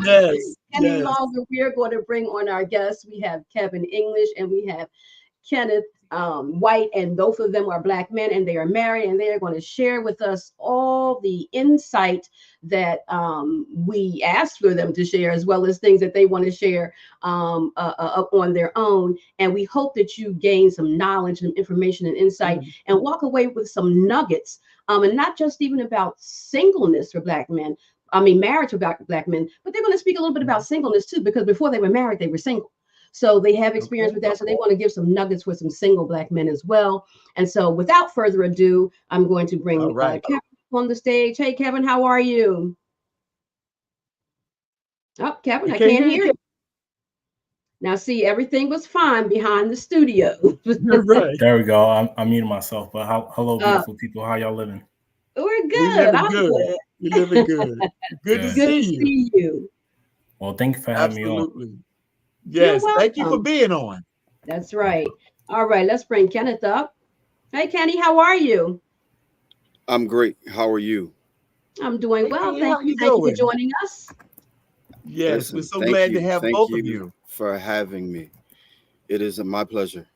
Yes. Any Yes. longer, we are going to bring on our guests. We have Kevin English and we have Kenneth White, and both of them are Black men and they are married, and they are going to share with us all the insight that we asked for them to share, as well as things that they want to share on their own. And we hope that you gain some knowledge and information and insight and walk away with some nuggets, and not just even about singleness for Black men. I mean, marriage for Black men, but they're going to speak a little bit about singleness too, because before they were married, they were single. So they have experience with that. So they want to give some nuggets for some single Black men as well. And so without further ado, I'm going to bring Kevin on the stage. Hey, Kevin, how are you? Oh, Kevin, I can't hear you. Now, see, everything was fine behind the studio. Right. There we go. I'm muting myself. But hello, beautiful people. How y'all living? We're good. We living good. We living good. Good to see you. Well, thank you for having me on. Absolutely. Yes, thank you for being on. That's right. All right, let's bring Kenneth up. Hey, Kenny, how are you? I'm great. How are you? I'm doing well. Thank you. Thank you for joining us. Yes, we're so glad to have both of you. For having me. It is my pleasure.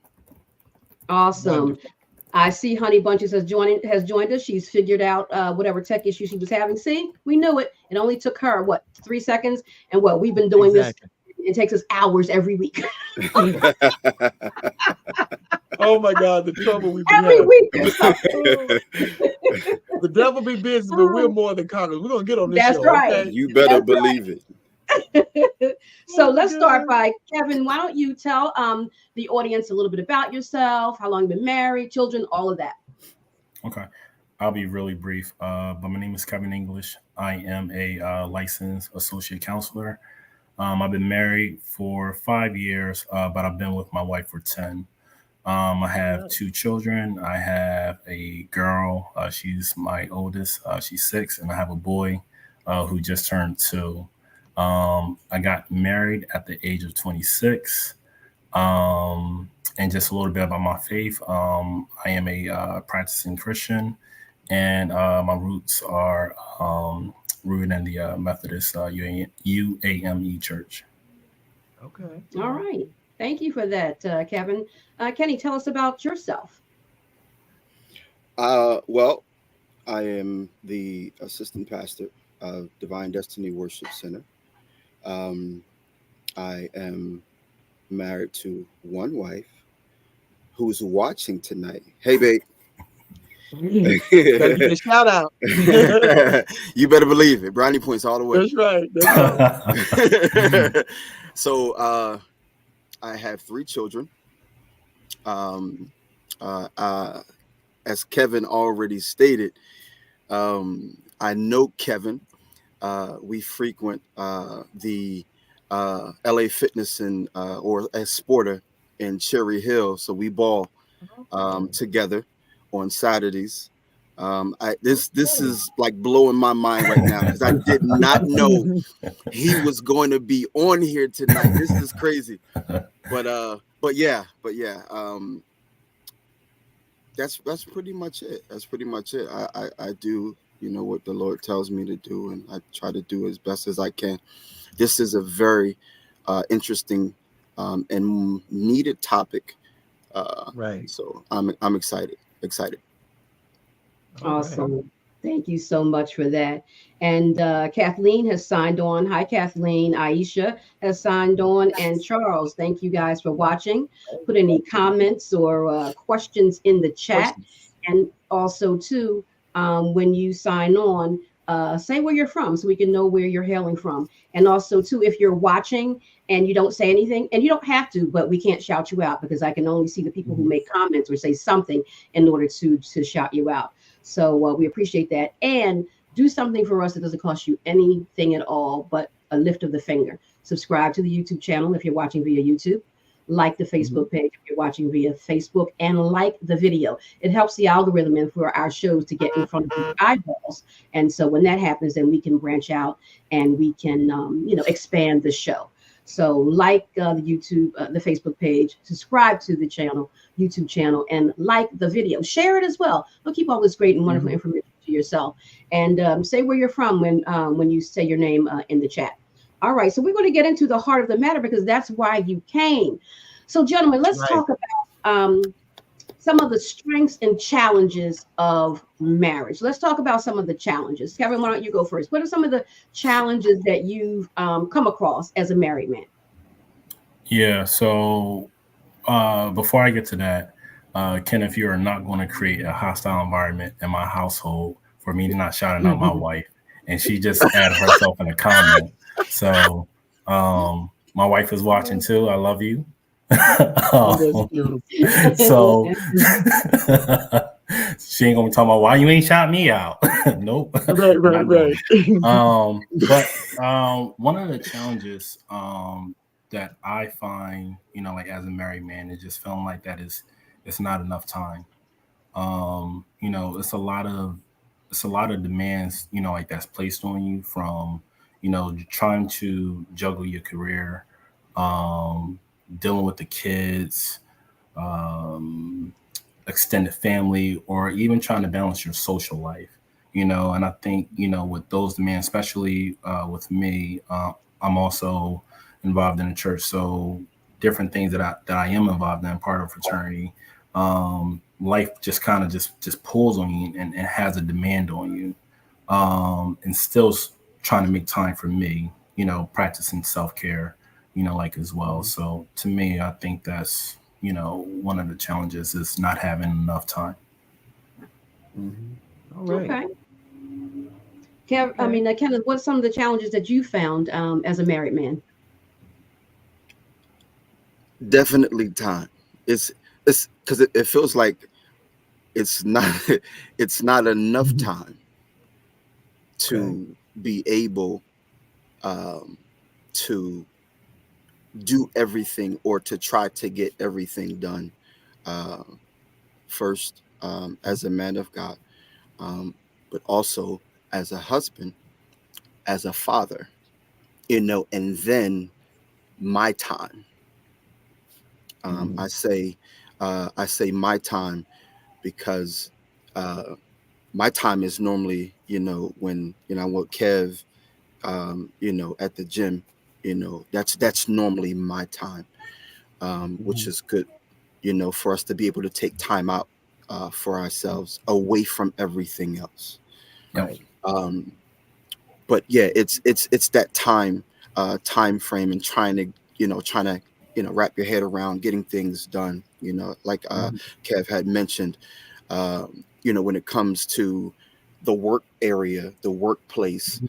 Awesome. Wonderful. I see Honey Bunches has joined us. She's figured out whatever tech issue she was having. See, we knew it. It only took her, 3 seconds? And we've been doing this. It takes us hours every week. Oh my God, the trouble we've been every week. The devil be busy, but we're more than conquerors. We're gonna get on this show. That's right. Okay? You better believe it. So let's start by Kevin. Why don't you tell the audience a little bit about yourself, how long you've been married, children, all of that. Okay. I'll be really brief. But my name is Kevin English. I am a licensed associate counselor. I've been married for 5 years, but I've been with my wife for 10. I have 2 children. I have a girl. She's my oldest. She's 6. And I have a boy who just turned 2. I got married at the age of 26. And just a little bit about my faith. I am a practicing Christian, and my roots are rooted in the Methodist UAME Church. Okay. All right. Thank you for that, Kevin. Kenny, tell us about yourself. Well, I am the assistant pastor of Divine Destiny Worship Center. I am married to one wife who's watching tonight. Hey, babe. Gotta give a shout out. You better believe it. Brownie points all the way. That's right. That's right. So I have 3 children. As Kevin already stated, I know Kevin. We frequent the LA Fitness or as Sporter in Cherry Hill, so we ball together on Saturdays. This is like blowing my mind right now because I did not know he was going to be on here tonight. This is crazy, but yeah. That's pretty much it. That's pretty much it. I do, what the Lord tells me to do, and I try to do as best as I can. This is a very interesting and needed topic. Right. So I'm excited. Awesome. Right. Thank you so much for that. And Kathleen has signed on. Hi, Kathleen. Aisha has signed on. And Charles, thank you guys for watching. Put any comments or questions in the chat. And also, too, when you sign on, say where you're from so we can know where you're hailing from. And also, too, if you're watching and you don't say anything, and you don't have to, but we can't shout you out because I can only see the people who make comments or say something in order to shout you out. So we appreciate that. And do something for us that doesn't cost you anything at all, but a lift of the finger. Subscribe to the YouTube channel if you're watching via YouTube. Like the Facebook page if you're watching via Facebook, and like the video. It helps the algorithm and for our shows to get in front of the eyeballs. And so when that happens, then we can branch out and we can, expand the show. So like the YouTube, the Facebook page, subscribe to the channel, YouTube channel, and like the video. Share it as well. Don't keep all this great and wonderful information to yourself. And say where you're from when you say your name in the chat. All right, so we're going to get into the heart of the matter because that's why you came. So, gentlemen, let's talk about some of the strengths and challenges of marriage. Let's talk about some of the challenges. Kevin, why don't you go first? What are some of the challenges that you've come across as a married man? Yeah. So before I get to that, Kenneth, you are not going to create a hostile environment in my household for me to not shouting out my wife. And she just added herself in a comment. So my wife is watching too. I love you. Oh, that's beautiful. So she ain't gonna be talking about why you ain't shot me out. Nope. Right. But one of the challenges that I find, like as a married man, is just feeling like that is it's not enough time. It's a lot of demands, like that's placed on you from, trying to juggle your career, um, dealing with the kids, um, extended family, or even trying to balance your social life. And I think, with those demands, especially with me, I'm also involved in the church. So different things that I am involved in, part of fraternity. Life just kind of just pulls on you and has a demand on you, and still trying to make time for me, practicing self-care, like as well. So to me, I think that's, one of the challenges is not having enough time. All right. Okay. Kenneth, what are some of the challenges that you found as a married man? Definitely time. It's because it feels like it's not it's not enough time to be able um, to do everything or to try to get everything done uh, first, as a man of God, um, but also as a husband, as a father, and then my time. I say my time because uh, my time is normally, when I'm with Kev, at the gym. That's normally my time, which is good, for us to be able to take time out for ourselves away from everything else. Yep. Right. Um, but yeah, it's that time frame and trying to wrap your head around getting things done. Like Kev had mentioned, when it comes to the work area, the workplace,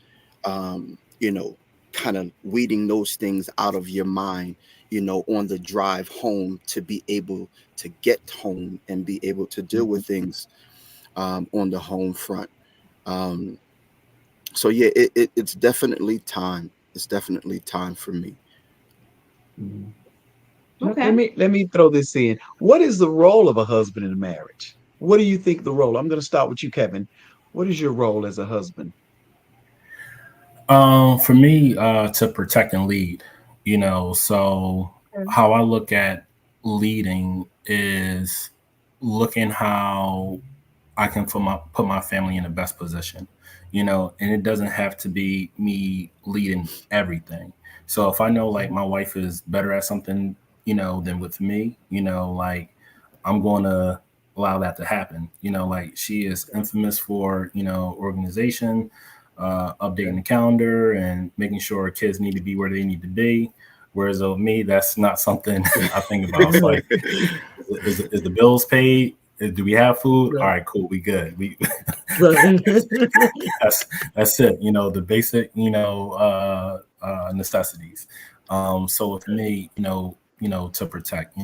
um, you know, kind of weeding those things out of your mind, on the drive home to be able to get home and be able to deal with things on the home front. Um, so yeah, it's definitely time. It's definitely time for me. Mhm. Let Okay. me let me throw this in. What is the role of a husband in a marriage? What do you think the role? I'm going to start with you, Kevin. What is your role as a husband? For me, to protect and lead, so Okay. how I look at leading is looking how I can put my family in the best position, and it doesn't have to be me leading everything. So if I know like my wife is better at something, than with me, like I'm going to allow that to happen. Like she is infamous for, organization, updating Okay. the calendar and making sure kids need to be where they need to be. Whereas of me, that's not something I think about. It's like, is the bills paid? Do we have food? All Right. right, cool. We good. We Right. that's that's it. The basic, necessities. So with me, to protect,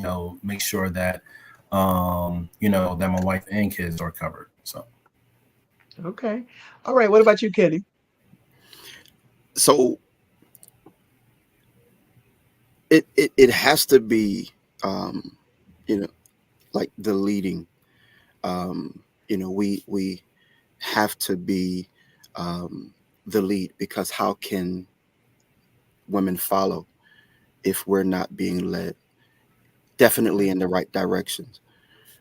make sure that, that my wife and kids are covered. So Okay. All right. What about you, Kenny? So it has to be, um, you know, like the leading. We have to be um, the lead, because how can women follow if we're not being led? Definitely in the right directions.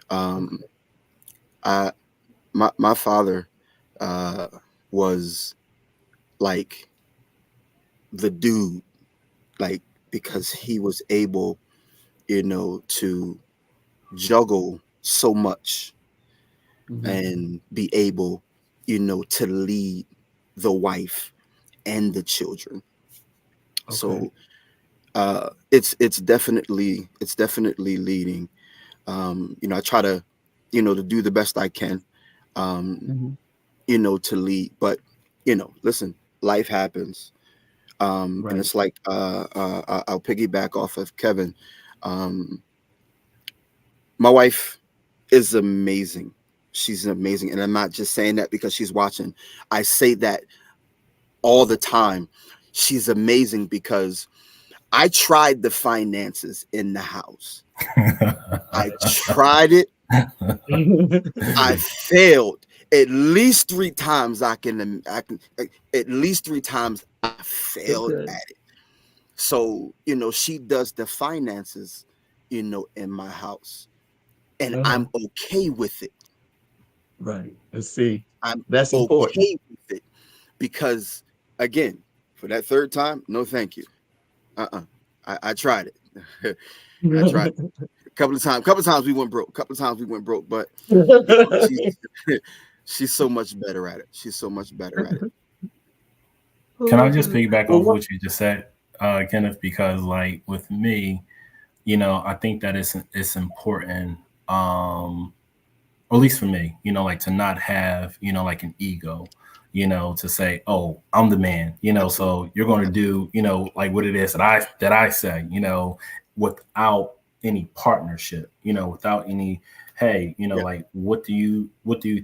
Um, Okay. I my father uh, was like the dude, like, because he was able, to juggle so much Mhm. and be able, to lead the wife and the children. Okay. So it's definitely leading. I try to do the best I can, um, Mhm. to lead. But listen, life happens, and Right. it's like I'll piggyback off of Kevin. Um, my wife is amazing. She's amazing, and I'm not just saying that because she's watching. I say that all the time. She's amazing because I tried the finances in the house. I tried it. I failed at least 3 times. I can at least 3 times I failed Okay. at it. So, she does the finances, in my house, and Uh-huh. I'm okay with it. Right. Let's see. I'm That's important. okay with it because, again, for that third time, no, thank you. Uh-uh. I tried it. I tried it. A couple of times we went broke. A couple of times we went broke, but she's she's so much better at it. She's so much better at it. Can I Oh, just God. piggyback Well, off what? what you just said, Kenneth? Because like with me, I think that it's important, or at least for me, like to not have, like an ego, to say, oh, I'm the man, Absolutely. so you're going to do, like what it is that I say, without any partnership, without any, hey, Yeah. like what do you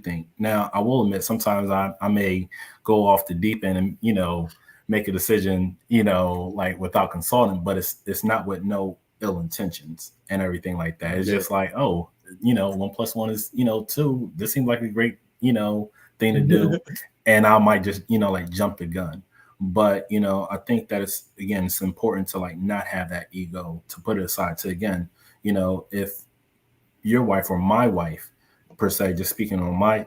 think? Now, I will admit sometimes I may go off the deep end and, make a decision, like without consulting, but it's not with no ill intentions and everything like that. It's Yeah. just like, oh, 1 plus 1 is, 2. This seems like a great, thing to do. And I might just, like jump the gun. But, I think that it's important to like not have that ego, to put it aside, to again, if your wife or my wife per se, just speaking on my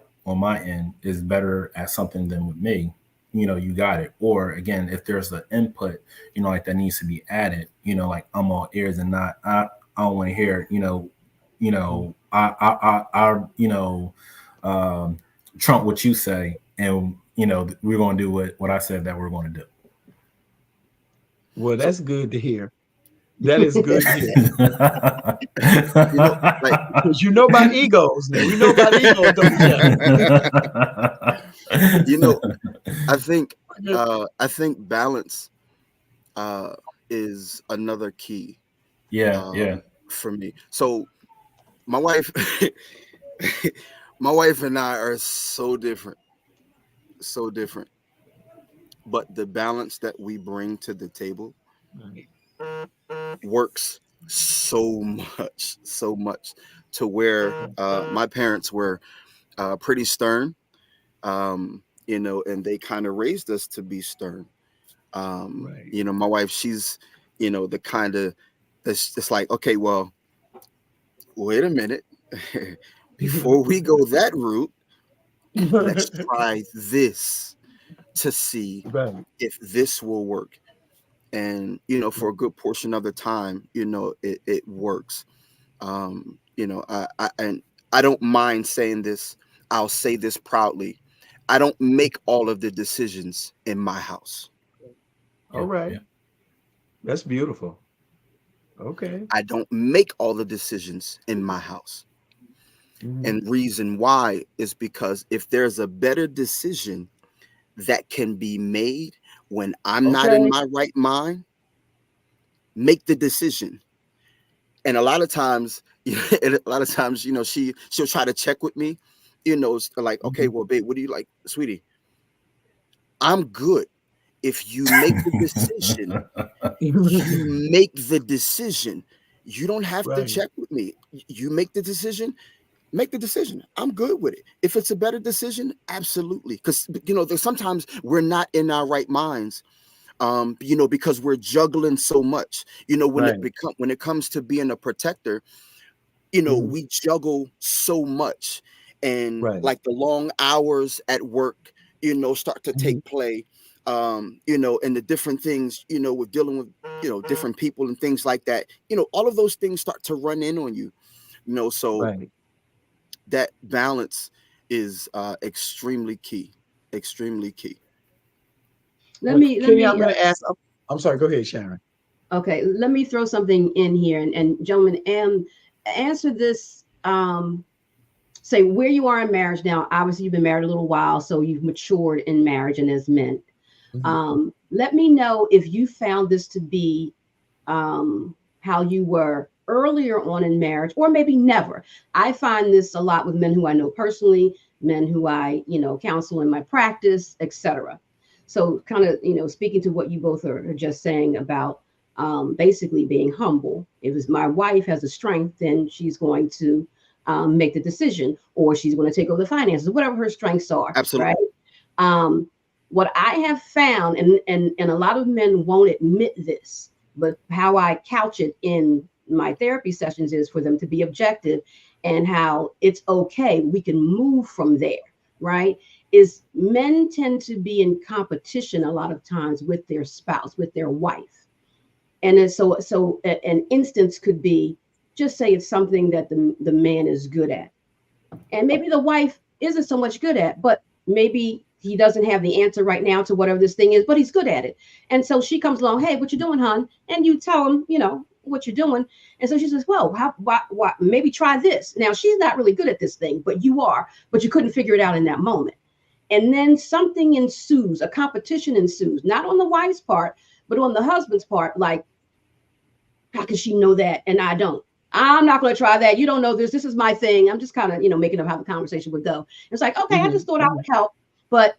end, is better at something than with me, you got it. Or again, if there's an input, like that needs to be added, like I'm all ears and not I don't want to hear, um, trump what you say, and we're going to do what I said that we're going to Well, So, that's good to hear. That is good to hear. like, Because you know about egos now. We know about egos, don't we, Kevin? you know, I think balance uh is another key Yeah, yeah. um for me. So my wife my wife and I are so different, so different. But the balance that we bring to the table Right. works so much to where my parents were pretty stern, and they kind of raised us to be stern. Right. My wife, she's, the kind of that's just like, okay, well, wait a minute. Before we go that route, let's try this to see Right. if this will work. And, for a good portion of the time, it works. And I don't mind saying this. I'll say this proudly. I don't make all of the decisions in my house. All Yeah, right. yeah. That's beautiful. Okay. I don't make all the decisions in my house. Mhm. And reason why is because if there's a better decision that can be made when I'm not in Okay. my right mind, make the decision. And a lot of times, she'll try to check with me, it's like, okay, Mhm. well, babe, what do you like, sweetie? I'm good. If you make the decision, you make the decision. You don't have to Right. check with me. You make the decision. Make the decision. I'm good with it. If it's a better decision, absolutely. Because there's sometimes we're not in our right minds, because we're juggling so much. Right. When it comes to being a protector, Mhm. we juggle so much, and Right. like the long hours at work, start to Mhm. take play. and the different things, with dealing with, different people and things like that, all of those things start to run in on you, so Right. that balance is extremely key, extremely key. Let Well, me let Kenny, I'm me going to ask. I'm sorry. Go ahead, Sharon. okay, let me throw something in here, and gentlemen, and answer this. Say where you are in marriage now. Obviously, you've been married a little while, so you've matured in marriage and as men. Mhm. Let me know if you found this to be how you were earlier on in marriage, or maybe never. I find this a lot with men who I know personally, men who I, counsel in my practice, etc. So, kind of, speaking to what you both are just saying about basically being humble. If it's my wife has a strength, then she's going to make the decision, or she's going to take over the finances, whatever her strengths are, right? Absolutely. Um, what I have found, and a lot of men won't admit this, but how I couch it in my therapy sessions is for them to be objective, and how it's okay. We can move from there, right? Is men tend to be in competition a lot of times with their spouse, with their wife. And then an instance could be, just say it's something that the man is good at, and maybe the wife isn't so much good at, but maybe he doesn't have the answer right now to whatever this thing is, but he's good at it. And so she comes along, hey, what you doing, hon? And you tell him, what you're doing. And so she says, well, why, maybe try this. Now she's not really good at this thing, but you are, but you couldn't figure it out in that moment. And then something ensues, a competition ensues, not on the wife's part, but on the husband's part. Like, how can she know that and I don't? I'm not going to try that. You don't know this. This is my thing. I'm just kind of, making up how the conversation would go. It's like, okay, I Mhm, just thought I mhm. would help. But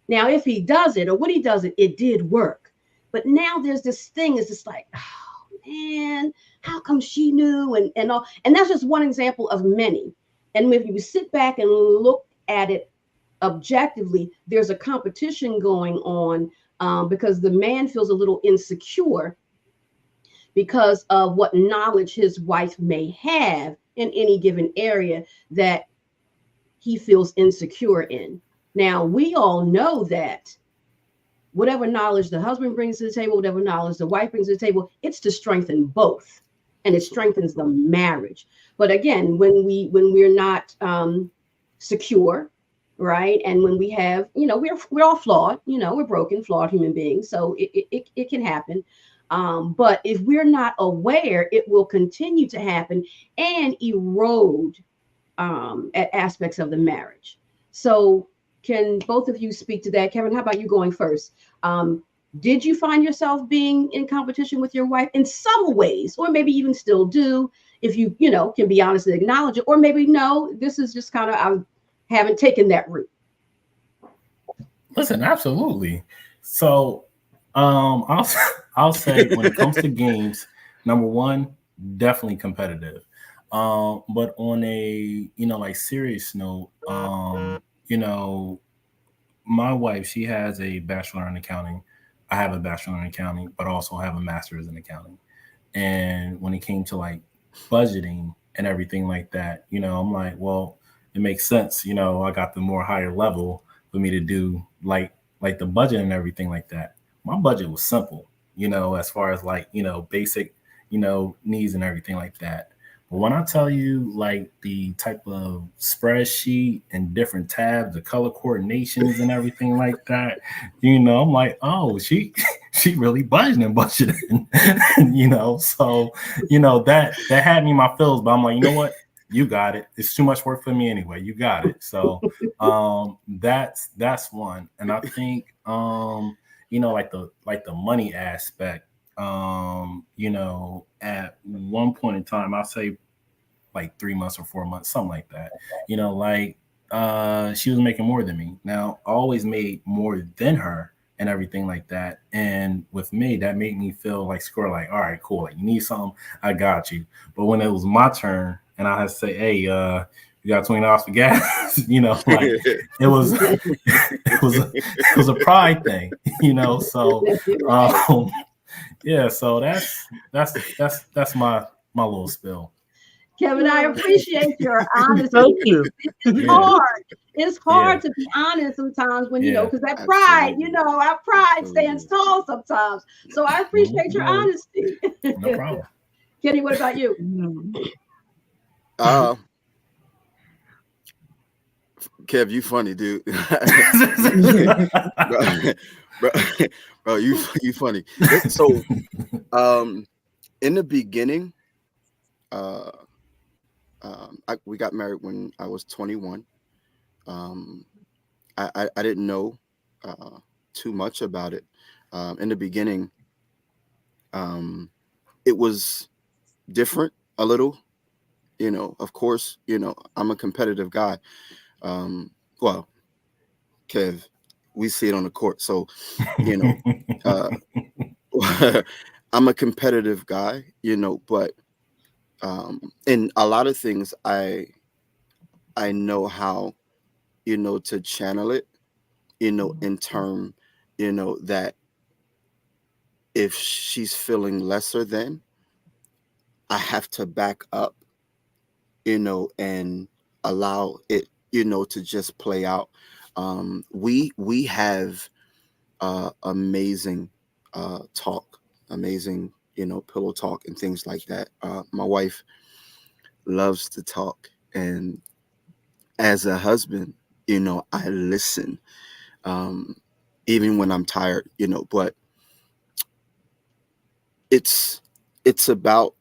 now if he does it, or when he does it, it did work. But now there's this thing, it's just like, oh man, how come she knew? And all. And that's just one example of many. And if you sit back and look at it objectively, there's a competition going on, because the man feels a little insecure because of what knowledge his wife may have in any given area that he feels insecure in. Now, we all know that whatever knowledge the husband brings to the table, whatever knowledge the wife brings to the table, it's to strengthen both, and it strengthens the marriage. But again, when we're not secure, right, and when we have, we're all flawed, we're broken, flawed human beings, so it can happen. But if we're not aware, it will continue to happen and erode at aspects of the marriage. So, can both of you speak to that? Kevin, how about you going first? Did you find yourself being in competition with your wife in some ways, or maybe even still do, if you, can be honest and acknowledge it, or maybe no, this is just kind of, I haven't taken that route. Listen, absolutely. So, I'll I'll say when it comes to games, number one, definitely competitive. But on a like serious note, my wife, she has a bachelor in accounting. I have a bachelor in accounting, but also have a master's in accounting. And when it came to like budgeting and everything like that, I'm like, well, it makes sense. I got the more higher level for me to do like the budget and everything like that. My budget was simple, as far as like, basic, needs and everything like that. But when I tell you like the type of spreadsheet and different tabs, the color coordinations and everything like that, I'm like, oh, she really budgeting and budgeting, So, that had me my feels, but I'm like, you know what? You got it. It's too much work for me anyway. You got it. So, that's one. And I think, like the money aspect, at one point in time, I'll say like 3 months or 4 months, something like that. She was making more than me. Now, I always made more than her and everything like that. And with me, that made me feel like score, like, all right, cool. Like, you need something, I got you. But when it was my turn and I had to say, hey, you got $20 for gas, like it was it was a pride thing, So yeah, so that's my little spill. Kevin, I appreciate your Thank honesty. you. It's Yeah. hard. It's Yeah. hard to be honest sometimes when Yeah. because that pride, Absolutely. our pride Absolutely. stands tall sometimes. So I Mhm. appreciate your honesty. No problem. Kenny, what about you? Uh, Kev, you funny, dude. bro, bro, bro, you funny. So, in the beginning, uh, we got married when I was 21. Um, I didn't know uh, too much about it. In the beginning, um, it was different a little. Of course, I'm a competitive guy. Um, well, Kev, we see it on the court. So, you know, uh, I'm a competitive guy, but in a lot of things, I know how, to channel it, in term, that if she's feeling lesser than, I have to back up, and allow it, to just play out. We have amazing talk, amazing, pillow talk and things like that. My wife loves to talk, and as a husband, I listen, um, even when I'm tired, but it's it's about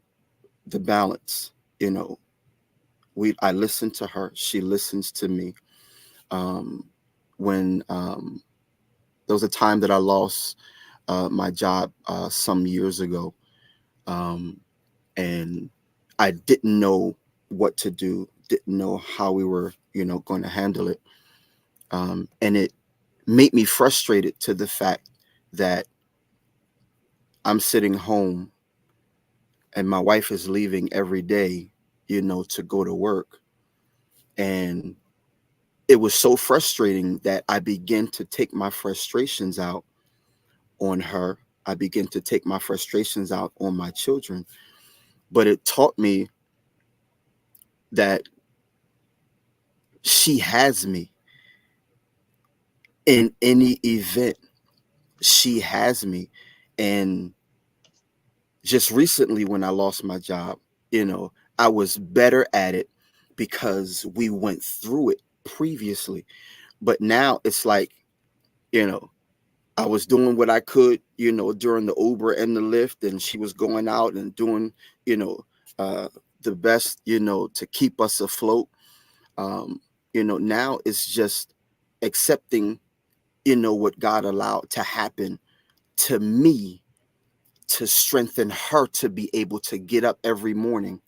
the balance, you know. I listen to her, she listens to me. Um, when there was a time that I lost my job some years ago, um, and I didn't know what to do, didn't know how we were, going to handle it, and it made me frustrated to the fact that I'm sitting home and my wife is leaving every day, to go to work. And it was so frustrating that I began to take my frustrations out on her. I began to take my frustrations out on my children. But it taught me that she has me in any event. She has me. And just recently, when I lost my job, I was better at it because we went through it previously. But now it's like, you know, I was doing what I could, during the Uber and the Lyft, and she was going out and doing, you know, uh, the best, to keep us afloat. Um, now it's just accepting, what God allowed to happen to me to strengthen her to be able to get up every morning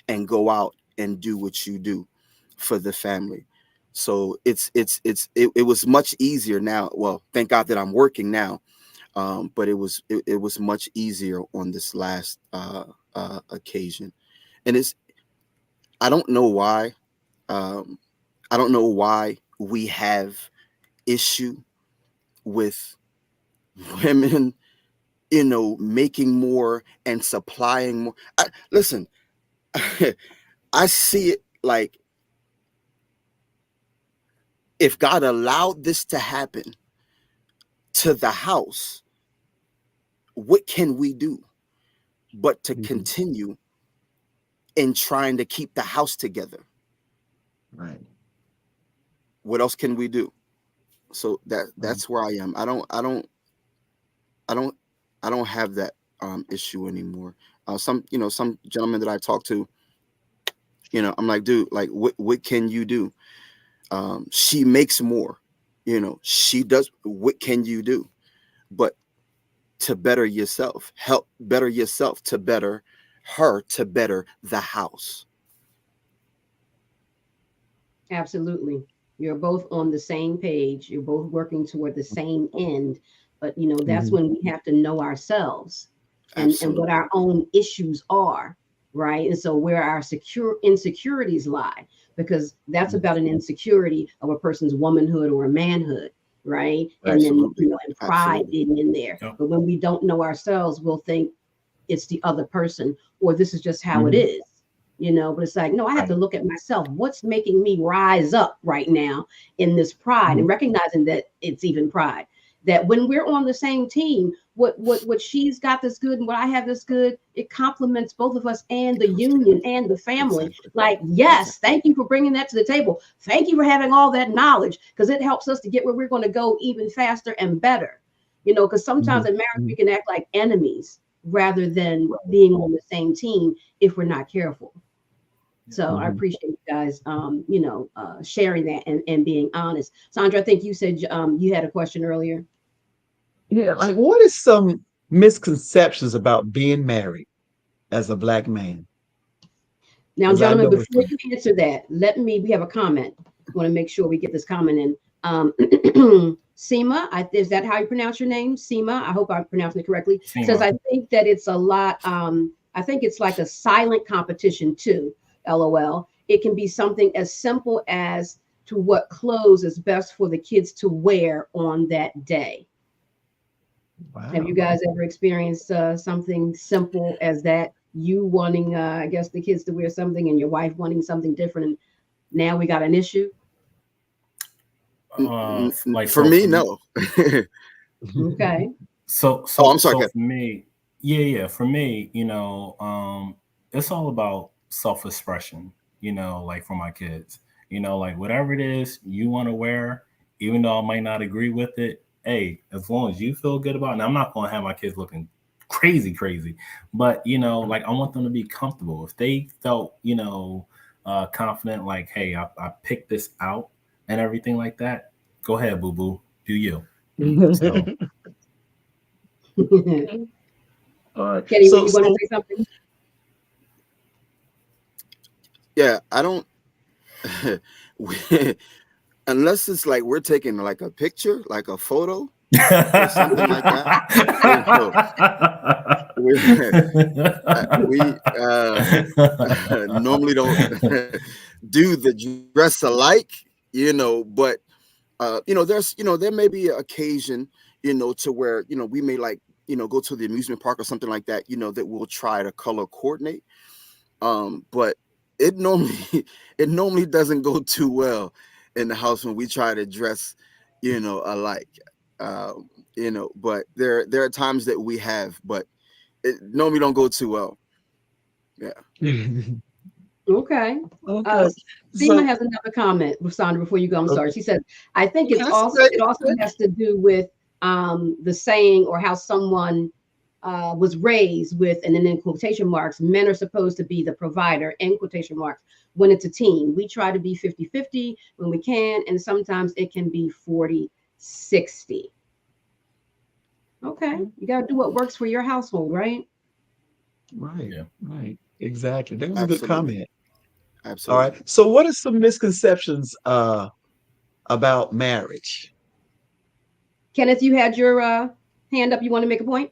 and go out and do what you do for the family. So it was much easier now. Well, thank God that I'm working now. But it was much easier on this last occasion. And I don't know why. Um, I don't know why we have issue with women, making more and supplying more. Listen, I see it like, if God allowed this to happen to the house, what can we do but to Mhm. continue in trying to keep the house together? Right. What else can we do? So Right. that's where I am. I don't I don't have that issue anymore. Some gentlemen that I talk to, I'm like, dude, like, what can you do? She makes more, she does. What can you do? But to better yourself, help better yourself to better her, to better the house. Absolutely. You're both on the same page. You're both working toward the same end. But that's Mhm. when we have to know ourselves and what Absolutely. our own issues are, right? And so where our secure insecurities lie, because that's Mhm. about an insecurity of a person's womanhood or a manhood, right? And then Absolutely. and pride Absolutely. getting in there. Yep. But when we don't know ourselves, we'll think it's the other person or this is just how it Mhm. is, but it's like, no, I have to Right. look at myself. What's making me rise up right now in this pride, and recognizing that it's even pride. That when we're on the same team, what she's got this good and what I have this good, it complements both of us and It the comes union together. and the family. Exactly. Like, Exactly. yes, thank you for bringing that to the table. Thank you for having all that knowledge, because it helps us to get where we're going to go even faster and better. Because sometimes in marriage we can act like enemies rather than being on the same team if we're not careful. So I appreciate you guys, sharing that and being honest. Sandra, I think you said you had a question earlier. Yeah, like what is some misconceptions about being married as a black man? Now, Because I gentlemen, know it's before you answer that, we have a comment. Want to make sure we get this comment in. Seema, is that how you pronounce your name? Seema, I hope I'm pronouncing it correctly. Says, SEMA. I think that it's a lot. I think it's like a silent competition too. LOL. It can be something as simple as to what clothes is best for the kids to wear on that day. Have you wow. guys ever experienced something simple as that? You wanting, I guess, the kids to wear something, and your wife wanting something different, and now we got an issue. Like For so me, for no. Okay. Oh, I'm sorry, so Kevin. for me, yeah, for me, it's all about self-expression, like for my kids. Like whatever it is you want to wear, even though I might not agree with it, hey, as long as you feel good about it, and I'm not gonna have my kids looking crazy, crazy, but like I want them to be comfortable. If they felt, confident, like, hey, I picked this out and everything like that, go ahead, boo boo, do you. So Kenny, All right. were So you going to so say something? Yeah, I don't. we- Unless it's like we're taking like a picture, like a photo or something like that. You know, we we normally don't do the dress alike. But there may be an occasion, to where we may like go to the amusement park or something like that. That we'll try to color coordinate. But it normally it normally doesn't go too well in the house when we try to dress, alike. But there are times that we have, but it normally don't go too well. Yeah. Okay. Uh, okay. Seema So has another comment, Sandra, before you go. I'm sorry. okay. She said, I think Okay, that's good. it also Good. has to do with the saying or how someone was raised with, and then in quotation marks, men are supposed to be the provider, in quotation marks, when it's a team. We try to be 50-50 when we can, and sometimes it can be 40-60. Okay. You got to do what works for your household, right? Right, yeah. right. Exactly. That was a good Absolutely. comment. All right. Absolutely. So what are some misconceptions about marriage? Kenneth, you had your hand up. You want to make a point?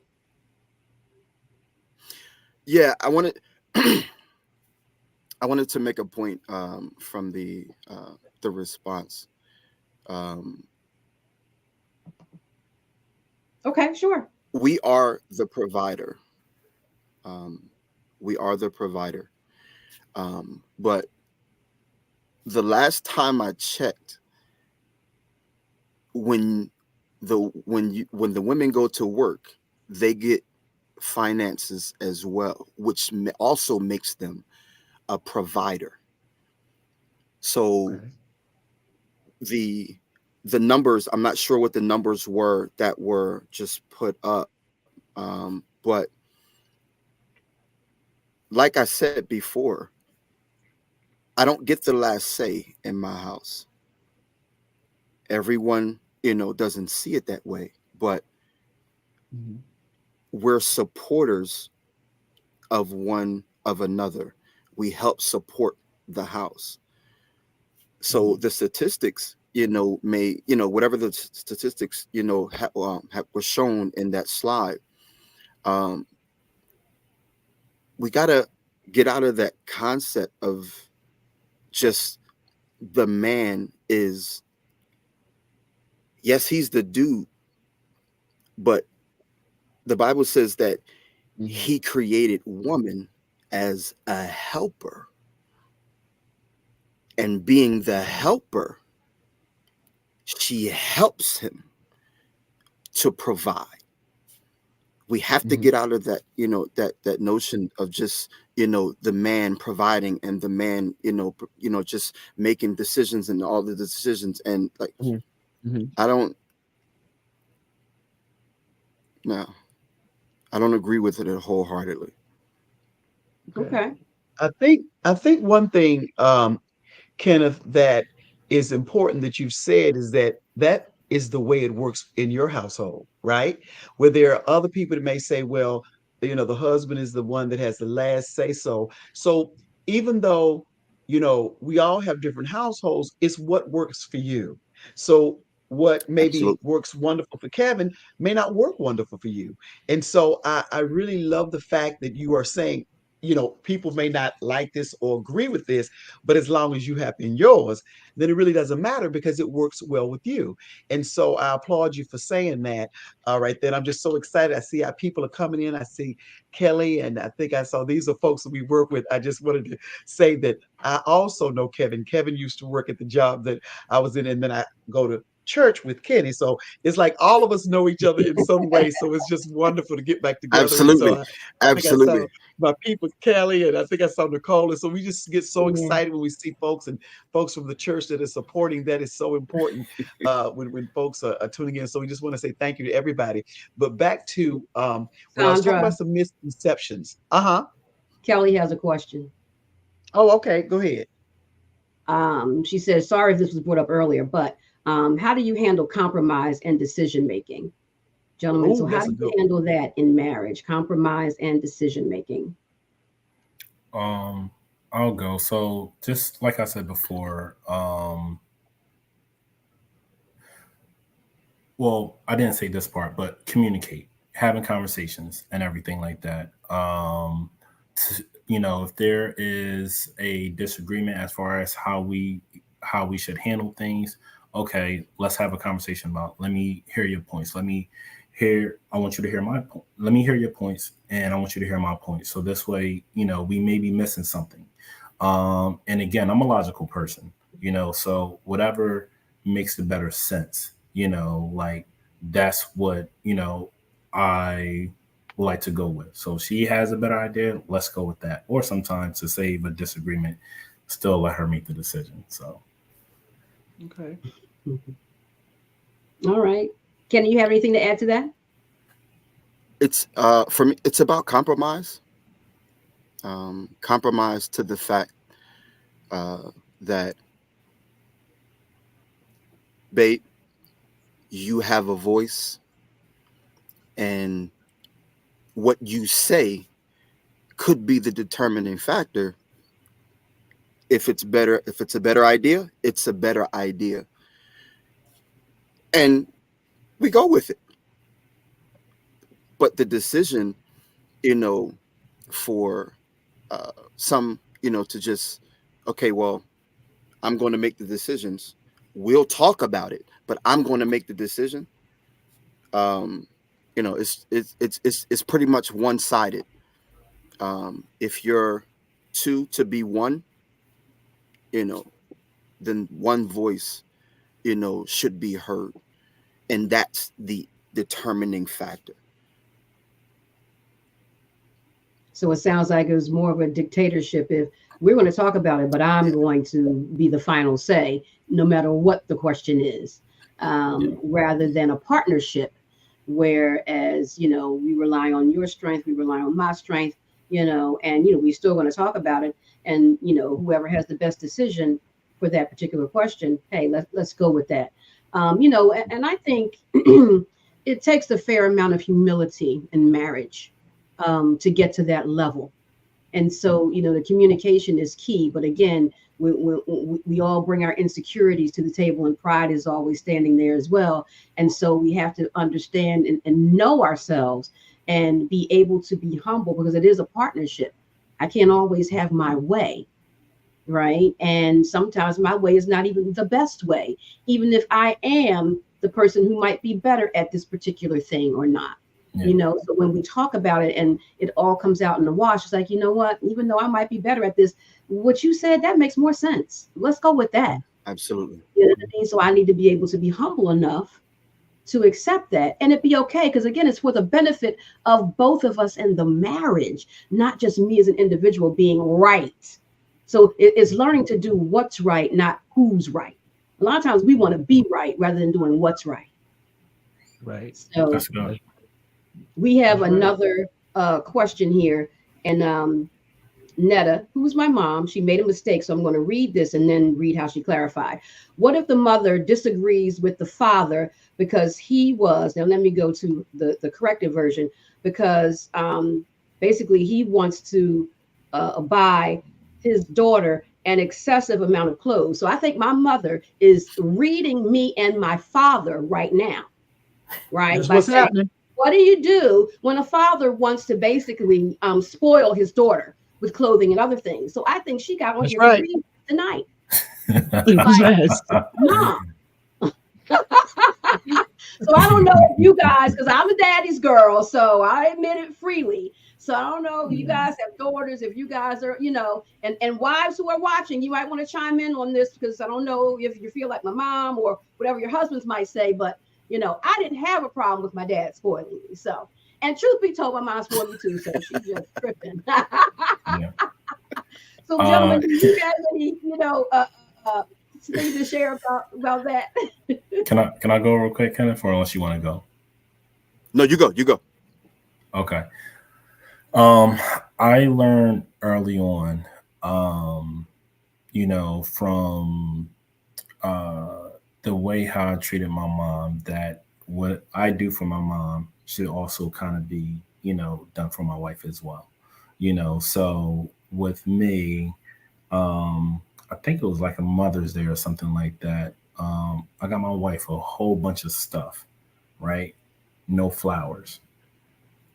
Yeah, I wanted I wanted to make a point from the response. Um, Okay, sure. we are the provider. Um, we are the provider. But the last time I checked, when when the women go to work, they get finances as well, which also makes them a provider. So Okay. the the numbers, I'm not sure what the numbers were that were just put up, but like I said before, I don't get the last say in my house. Everyone, doesn't see it that way, but Mhm. we're supporters of one of another. We help support the house. So Mhm. the statistics, may, whatever the statistics, were shown in that slide. Um, we got to get out of that concept of just the man is, yes, he's the dude, but the Bible says that Mhm. he created woman as a helper. And being the helper, she helps him to provide. We have to get out of that, that notion of just, the man providing and the man, just making decisions and all the decisions. And like, I don't, no, I don't agree with it wholeheartedly. Okay. I think one thing, Kenneth, that is important that you've said is that is the way it works in your household, right? Where there are other people that may say, well, the husband is the one that has the last say so. So even though, we all have different households, it's what works for you. So what maybe Absolutely. works wonderful for Kevin may not work wonderful for you. And so I really love the fact that you are saying, people may not like this or agree with this, but as long as you have in yours, then it really doesn't matter because it works well with you. And so I applaud you for saying that. Right then, I'm just so excited. I see how people are coming in. I see Kelly, and I think I saw these are folks that we work with. I just wanted to say that I also know Kevin. Kevin used to work at the job that I was in, and then I go to church with Kenny. So it's like all of us know each other in some way. So it's just wonderful to get back together. And so Absolutely. I think I saw Absolutely. my people, Kelly, and I think I saw Nicole. And so we just get so Yeah. excited when we see folks and folks from the church that are supporting. That is so important when folks are tuning in. So we just want to say thank you to everybody. But back to when I was talking Sandra, about some misconceptions. Uh-huh. Kelly has a question. Oh, okay. Go ahead. She says, sorry if this was brought up earlier, but how do you handle compromise and decision making? Gentlemen, so Oh, how that's do a you good one. handle that in marriage, compromise and decision making? Um, I'll go. So just like I said before, well, I didn't say this part, but communicate, having conversations and everything like that. If there is a disagreement as far as how we should handle things, okay, let's have a conversation about. Let me hear your points. I want you to hear my point. Let me hear your points, and I want you to hear my points. So this way, we may be missing something. And again, I'm a logical person, so whatever makes the better sense, like that's what, I like to go with. So she has a better idea, let's go with that. Or sometimes to save a disagreement, still let her make the decision. So Okay. Mhm. All right. Ken, you have anything to add to that? It's for me, it's about compromise. Compromise to the fact that, babe, you have a voice, and what you say could be the determining factor. If it's a better idea, it's a better idea, and we go with it. But the decision, you know, for some, to just, okay, well, I'm going to make the decisions. We'll talk about it, but I'm going to make the decision. Um, it's pretty much one sided. If you're two to be one, you know, then one voice, should be heard, and that's the determining factor. So it sounds like it was more of a dictatorship if we're going to talk about it, but I'm Yeah, going to be the final say, no matter what the question is, yeah, rather than a partnership, whereas, we rely on your strength, we rely on my strength, and, we're still going to talk about it. And, whoever has the best decision for that particular question, hey, let's go with that. And I think it takes a fair amount of humility in marriage to get to that level. And so, the communication is key. But again, we all bring our insecurities to the table, and pride is always standing there as well. And so we have to understand and know ourselves and be able to be humble because it is a partnership. I can't always have my way, right? And sometimes my way is not even the best way, even if I am the person who might be better at this particular thing or not. Yeah. So when we talk about it and it all comes out in the wash, it's like, you know what, even though I might be better at this, what you said, that makes more sense. Let's go with that. Absolutely. You know what I mean? So I need to be able to be humble enough to accept that and it be okay. Because again, it's for the benefit of both of us in the marriage, not just me as an individual being right. So it's learning to do what's right, not who's right. A lot of times we want to be right rather than doing what's right. Right. So That's good. we have That's right. another question here. And Netta, who's my mom, she made a mistake. So I'm going to read this and then read how she clarified. What if the mother disagrees with the father because he was, now let me go to the corrected version, because basically he wants to buy his daughter an excessive amount of clothes. So I think my mother is reading me and my father right now, right? That's By what's saying, happening. what do you do when a father wants to basically spoil his daughter with clothing and other things? So I think she got on That's here to right. read tonight. She's like, Yes. Mom. So I don't know if you guys, because I'm a daddy's girl, so I admit it freely. So I don't know if you guys have daughters, if you guys are, and wives who are watching, you might want to chime in on this because I don't know if you feel like my mom or whatever your husbands might say, but I didn't have a problem with my dad spoiling me. So, and truth be told, my mom spoiled me too, so she's just tripping. Yeah. So, gentlemen, do you have any, things to share about that? Can I go real quick, Kenneth, or unless you want to go? No, you go. You go. Okay. Um, I learned early on, from uh the way how I treated my mom, that what I do for my mom should also kind of be, done for my wife as well. So with me, I think it was like a Mother's Day or something like that. I got my wife a whole bunch of stuff, right? No flowers.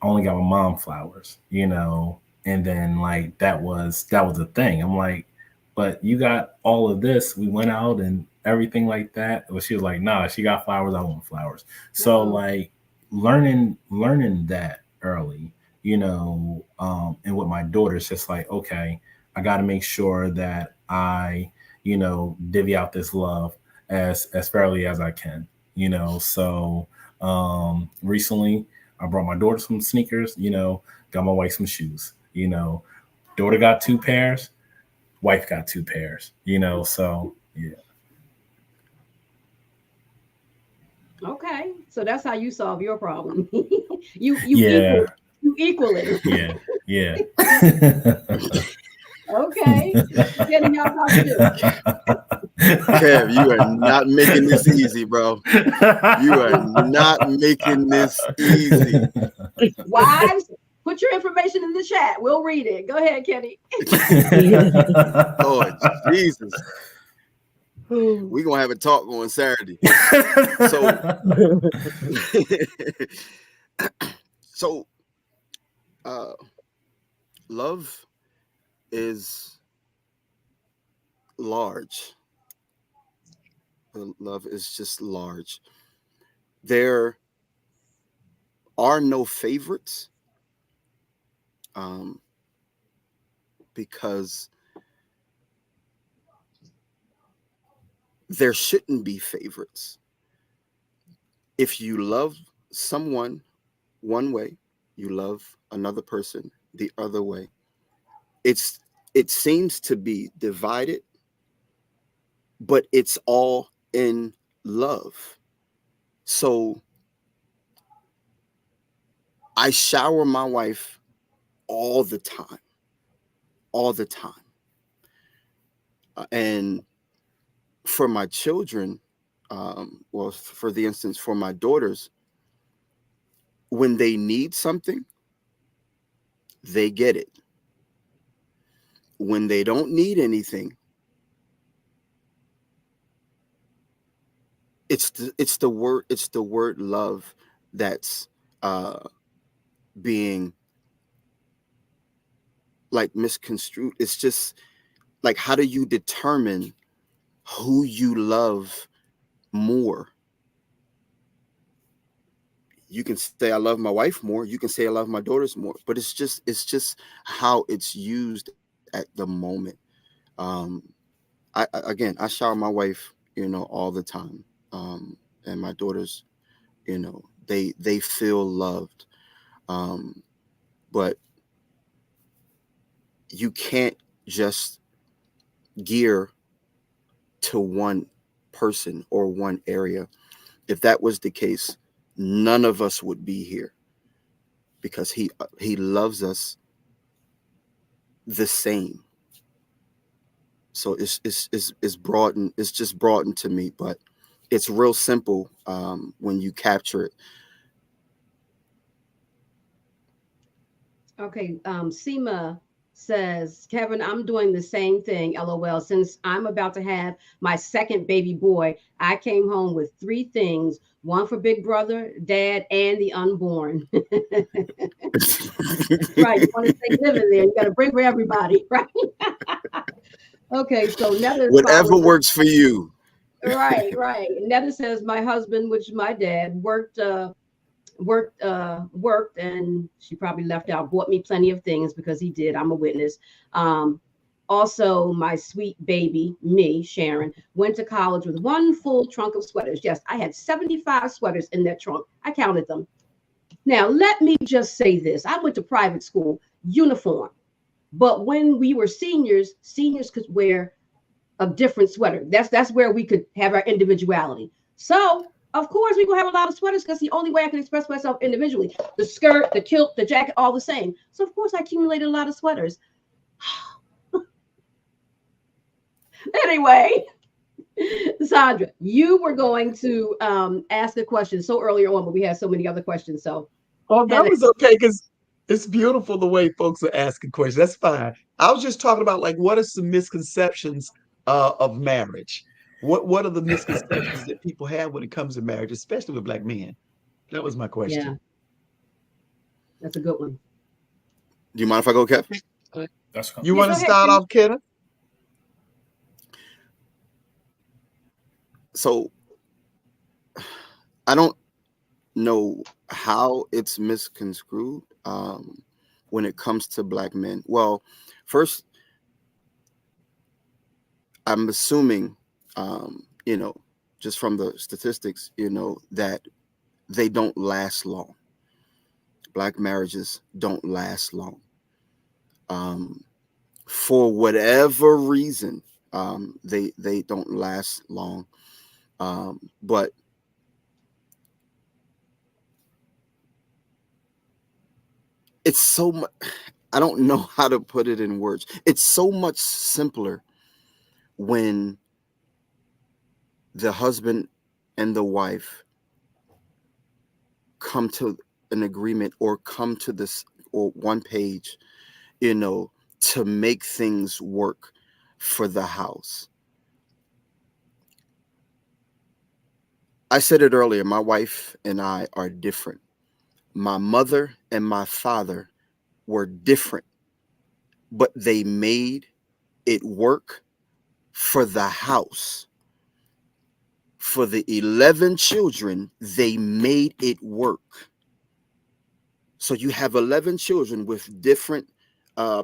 I only got my mom flowers, and then like that was a thing. I'm like, but you got all of this. We went out and everything like that. But she was like, nah, she got flowers. I want flowers. So Uh-oh. like learning that early, and with my daughter, it's just like, okay, I got to make sure that I, divvy out this love as fairly as I can, So recently I brought my daughter some sneakers, got my wife some shoes, Daughter got two pairs, wife got two pairs, so yeah. Okay, so that's how you solve your problem. you Yeah, equal it. yeah, yeah. Okay, Kenny, how about you? Kev, you are not making this easy, bro. You are not making this easy. Wives, put your information in the chat. We'll read it. Go ahead, Kenny. Lord Jesus. We're gonna have a talk on Saturday. So so love is large. Love is just large. There are no favorites, um, because there shouldn't be favorites. If you love someone one way, you love another person the other way. It's it seems to be divided, but it's all in love. So I shower my wife all the time, all the time. And for my children, well, for the instance, for my daughters, when they need something, they get it. When they don't need anything, it's the word love that's uh, being like misconstrued. It's just like, how do you determine who you love more? You can say I love my wife more. You can say I love my daughters more. But it's just how it's used at the moment. Um, again, I shower my wife, all the time, and my daughters, they feel loved. Um, but you can't just gear to one person or one area. If that was the case, none of us would be here because he loves us the same. So it's broadened. It's just broadened to me, but it's real simple when you capture it. Okay, Seema says, Kevin, I'm doing the same thing, LOL. Since I'm about to have my second baby boy, I came home with three things, one for big brother, dad, and the unborn. Right. You want to stay living there. You got to bring for everybody, right? Okay, so Nether Whatever follows. works for you. Right, right. Nether says, my husband, which is my dad, worked, and she probably left out, bought me plenty of things because he did. I'm a witness. um Also, my sweet baby, me, Sharon, went to college with one full trunk of sweaters. Yes, I had 75 sweaters in that trunk. I counted them. Now let me just say this: I went to private school, uniform, but when we were seniors could wear a different sweater. That's where we could have our individuality. So of course we gonna have a lot of sweaters because the only way I can express myself individually. The skirt, the kilt, the jacket, all the same. So of course I accumulated a lot of sweaters. Anyway, Sandra, you were going to ask a question so earlier on, but we had so many other questions. So Oh, that Heather, was okay because it's beautiful the way folks are asking questions. That's fine. I was just talking about like what are some misconceptions of marriage? What are the misconceptions that people have when it comes to marriage, especially with black men? That was my yeah, question. that's a good one. Do you mind if I go, Kev? Okay. That's cool. You Yeah, want go to ahead, start Ken. off, Kenneth? So I don't know how it's misconstrued when it comes to black men. Well, first, I'm assuming, just from the statistics, that they don't last long. Black marriages don't last long. Um, for whatever reason, they don't last long. But it's so much. I don't know how to put it in words. It's so much simpler when the husband and the wife come to an agreement or come to this or one page, you know, to make things work for the house. I said it earlier, my wife and I are different. My mother and my father were different, but they made it work for the house. For the 11 children, they made it work. So you have 11 children with different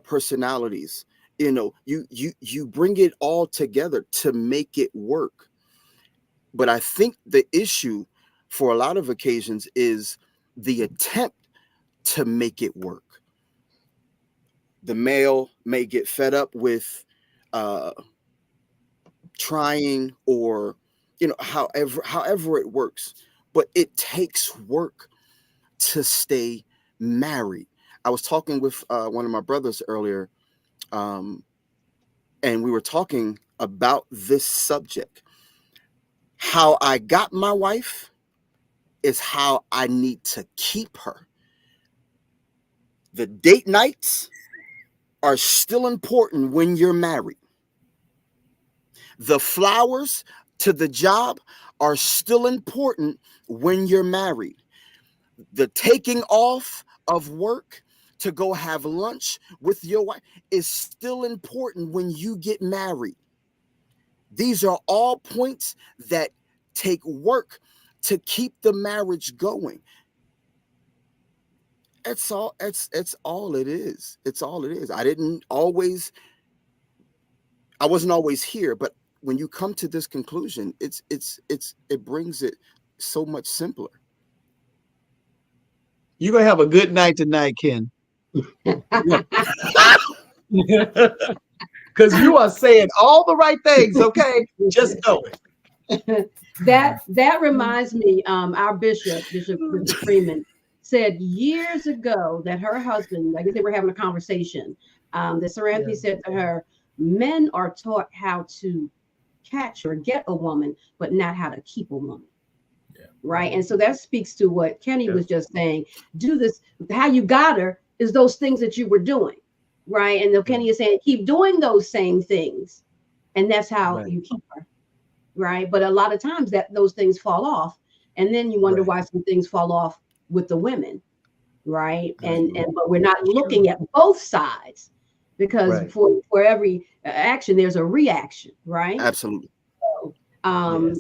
personalities. You bring it all together to make it work. But I think the issue for a lot of occasions is the attempt to make it work. The male may get fed up with uh, trying, or however it works, but it takes work to stay married. I was talking with one of my brothers earlier, um, and we were talking about this subject. How I got my wife is how I need to keep her. The date nights are still important when you're married. The flowers to the job are still important when you're married. The taking off of work to go have lunch with your wife is still important when you get married. These are all points that take work to keep the marriage going. It's all. It's all it is. It's all it is. I wasn't always here, but when you come to this conclusion, it brings it so much simpler. You're gonna have a good night tonight, Ken. Because you are saying all the right things, okay? Just know That reminds me, our Bishop Freeman said years ago that her husband, I guess they were having a conversation, that Sir Anthony said to her, men are taught how to catch or get a woman, but not how to keep a woman. Yeah. Right. And so that speaks to what Kenny was just saying. Do this. How you got her is those things that you were doing. Right. And Kenny is saying, keep doing those same things. And that's how you keep her. Right. But a lot of times that those things fall off. And then you wonder why some things fall off with the women. Right. And but we're not looking at both sides, because for every action, there's a reaction. Right. Absolutely. So,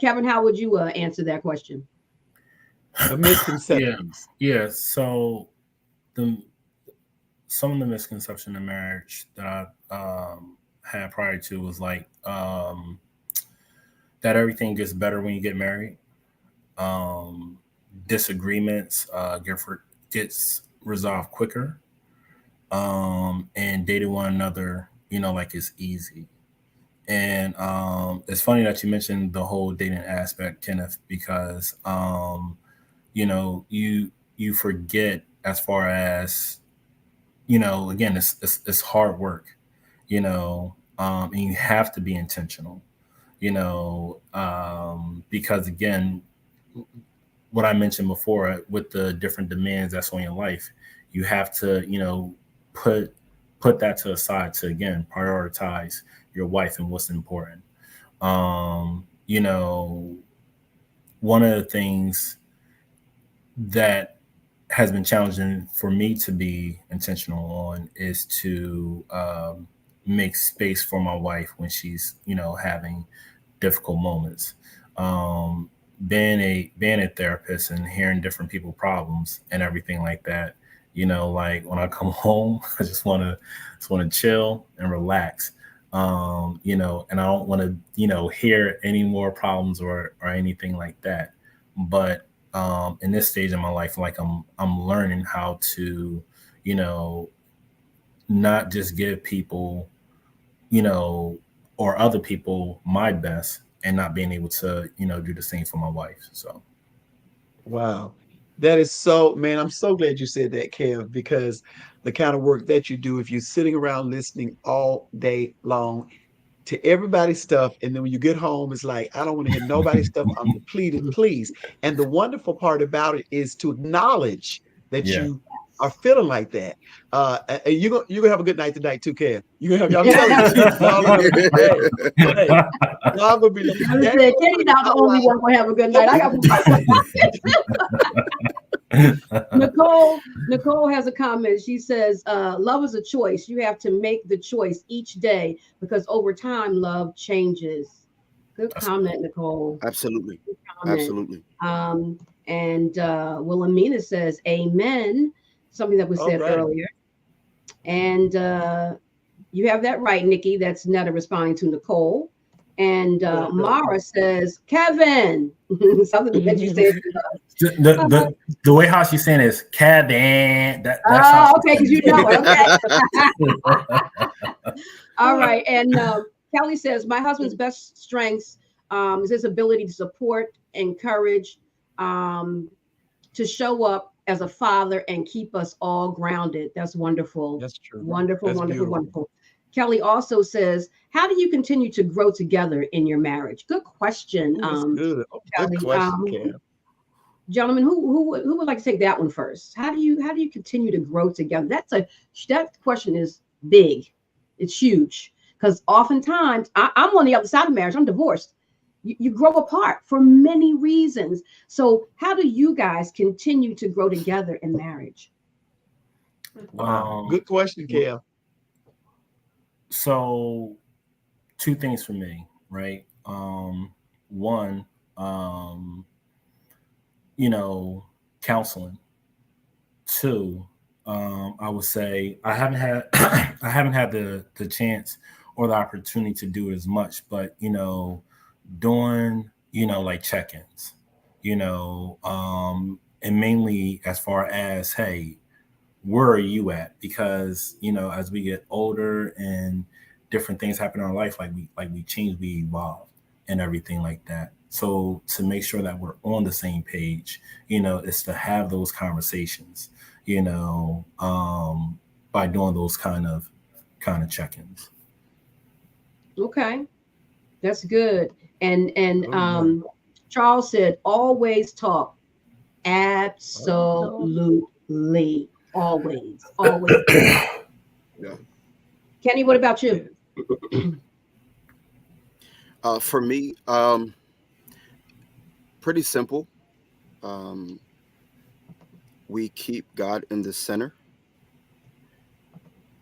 Kevin, how would you answer that question? the misconceptions. Yeah. So some of the misconception in marriage that I had prior to was like that everything gets better when you get married. Disagreements gets resolved quicker. And dating one another, like it's easy. And it's funny that you mentioned the whole dating aspect, Kenneth, because you forget as far as again, it's hard work, and you have to be intentional, because again, what I mentioned before with the different demands that's on your life, you have to put that to the side to again prioritize your wife and what's important. One of the things that has been challenging for me to be intentional on is to make space for my wife when she's having difficult moments. Being a therapist and hearing different people's problems and everything like that, like when I come home, I just want to chill and relax. And I don't want to hear any more problems or anything like that. But in this stage of my life, like I'm learning how to not just give people or other people my best, and not being able to do the same for my wife. So Wow. That is so, man, I'm so glad you said that, Kev, because the kind of work that you do, if you're sitting around listening all day long to everybody's stuff, and then when you get home, it's like, I don't want to hear nobody's stuff. I'm depleted, please. And the wonderful part about it is to acknowledge that yeah. you are feeling like that. And you're gonna have a good night tonight too, Kev. You're gonna have, I'm telling you, y'all gonna have a hey, y'all gonna be Kenny not the only one gonna have a good night. I got Nicole has a comment. She says, love is a choice. You have to make the choice each day, because over time love changes. Good comment, Nicole. Absolutely. Good comment. Absolutely. And Wilhelmina says, amen. Something that was said earlier. And you have that right, Nikki. That's Netta responding to Nicole. And Mara says, Kevin. Something that you said. The way how she's saying it is Kevin. That's okay, because you know it. Okay. All right. And Kelly says, my husband's best strengths is his ability to support, encourage, to show up as a father and keep us all grounded. That's wonderful. That's true. Wonderful, That's wonderful, beautiful. wonderful. Kelly also says, how do you continue to grow together in your marriage? Good question. That's good. Kelly. Good question, Kev. Gentlemen, who would like to take that one first? How do you continue to grow together? That question is big. It's huge, because oftentimes I'm on the other side of marriage. I'm divorced. You grow apart for many reasons. So how do you guys continue to grow together in marriage? Wow. Good question, Kev. So two things for me, right? One, counseling Two, I would say I haven't had I haven't had the chance or the opportunity to do it as much, but doing like check-ins, and mainly as far as, hey, where are you at? Because as we get older and different things happen in our life, like we change, we evolve, and everything like that. So to make sure that we're on the same page, is to have those conversations, by doing those kind of check-ins. Okay, that's good. And Oh yeah. Charles said, always talk. Oh no. Absolutely. Always. Always. Yeah. Kenny, what about Yeah. you? For me, pretty simple. Um, we keep God in the center,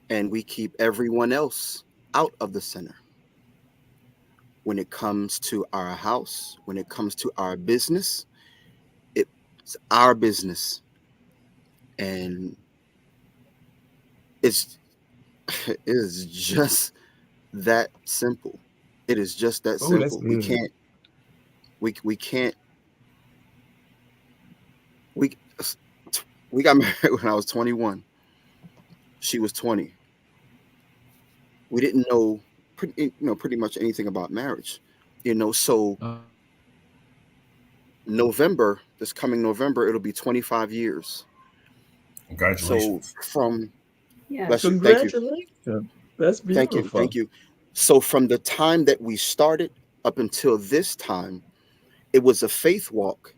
and we keep everyone else out of the center. When it comes to our house, when it comes to our business, it's our business, and it's it is just that simple. It is just that Oh, that's simple. We good. can't we can't we we got married when I was 21. She was 20. We didn't know pretty much anything about marriage. So November, this coming November, it'll be 25 years. So Congratulations. from bless Yes. you, thank you, Congratulations. That's thank you, thank beautiful. you. So from the time that we started up until this time, it was a faith walk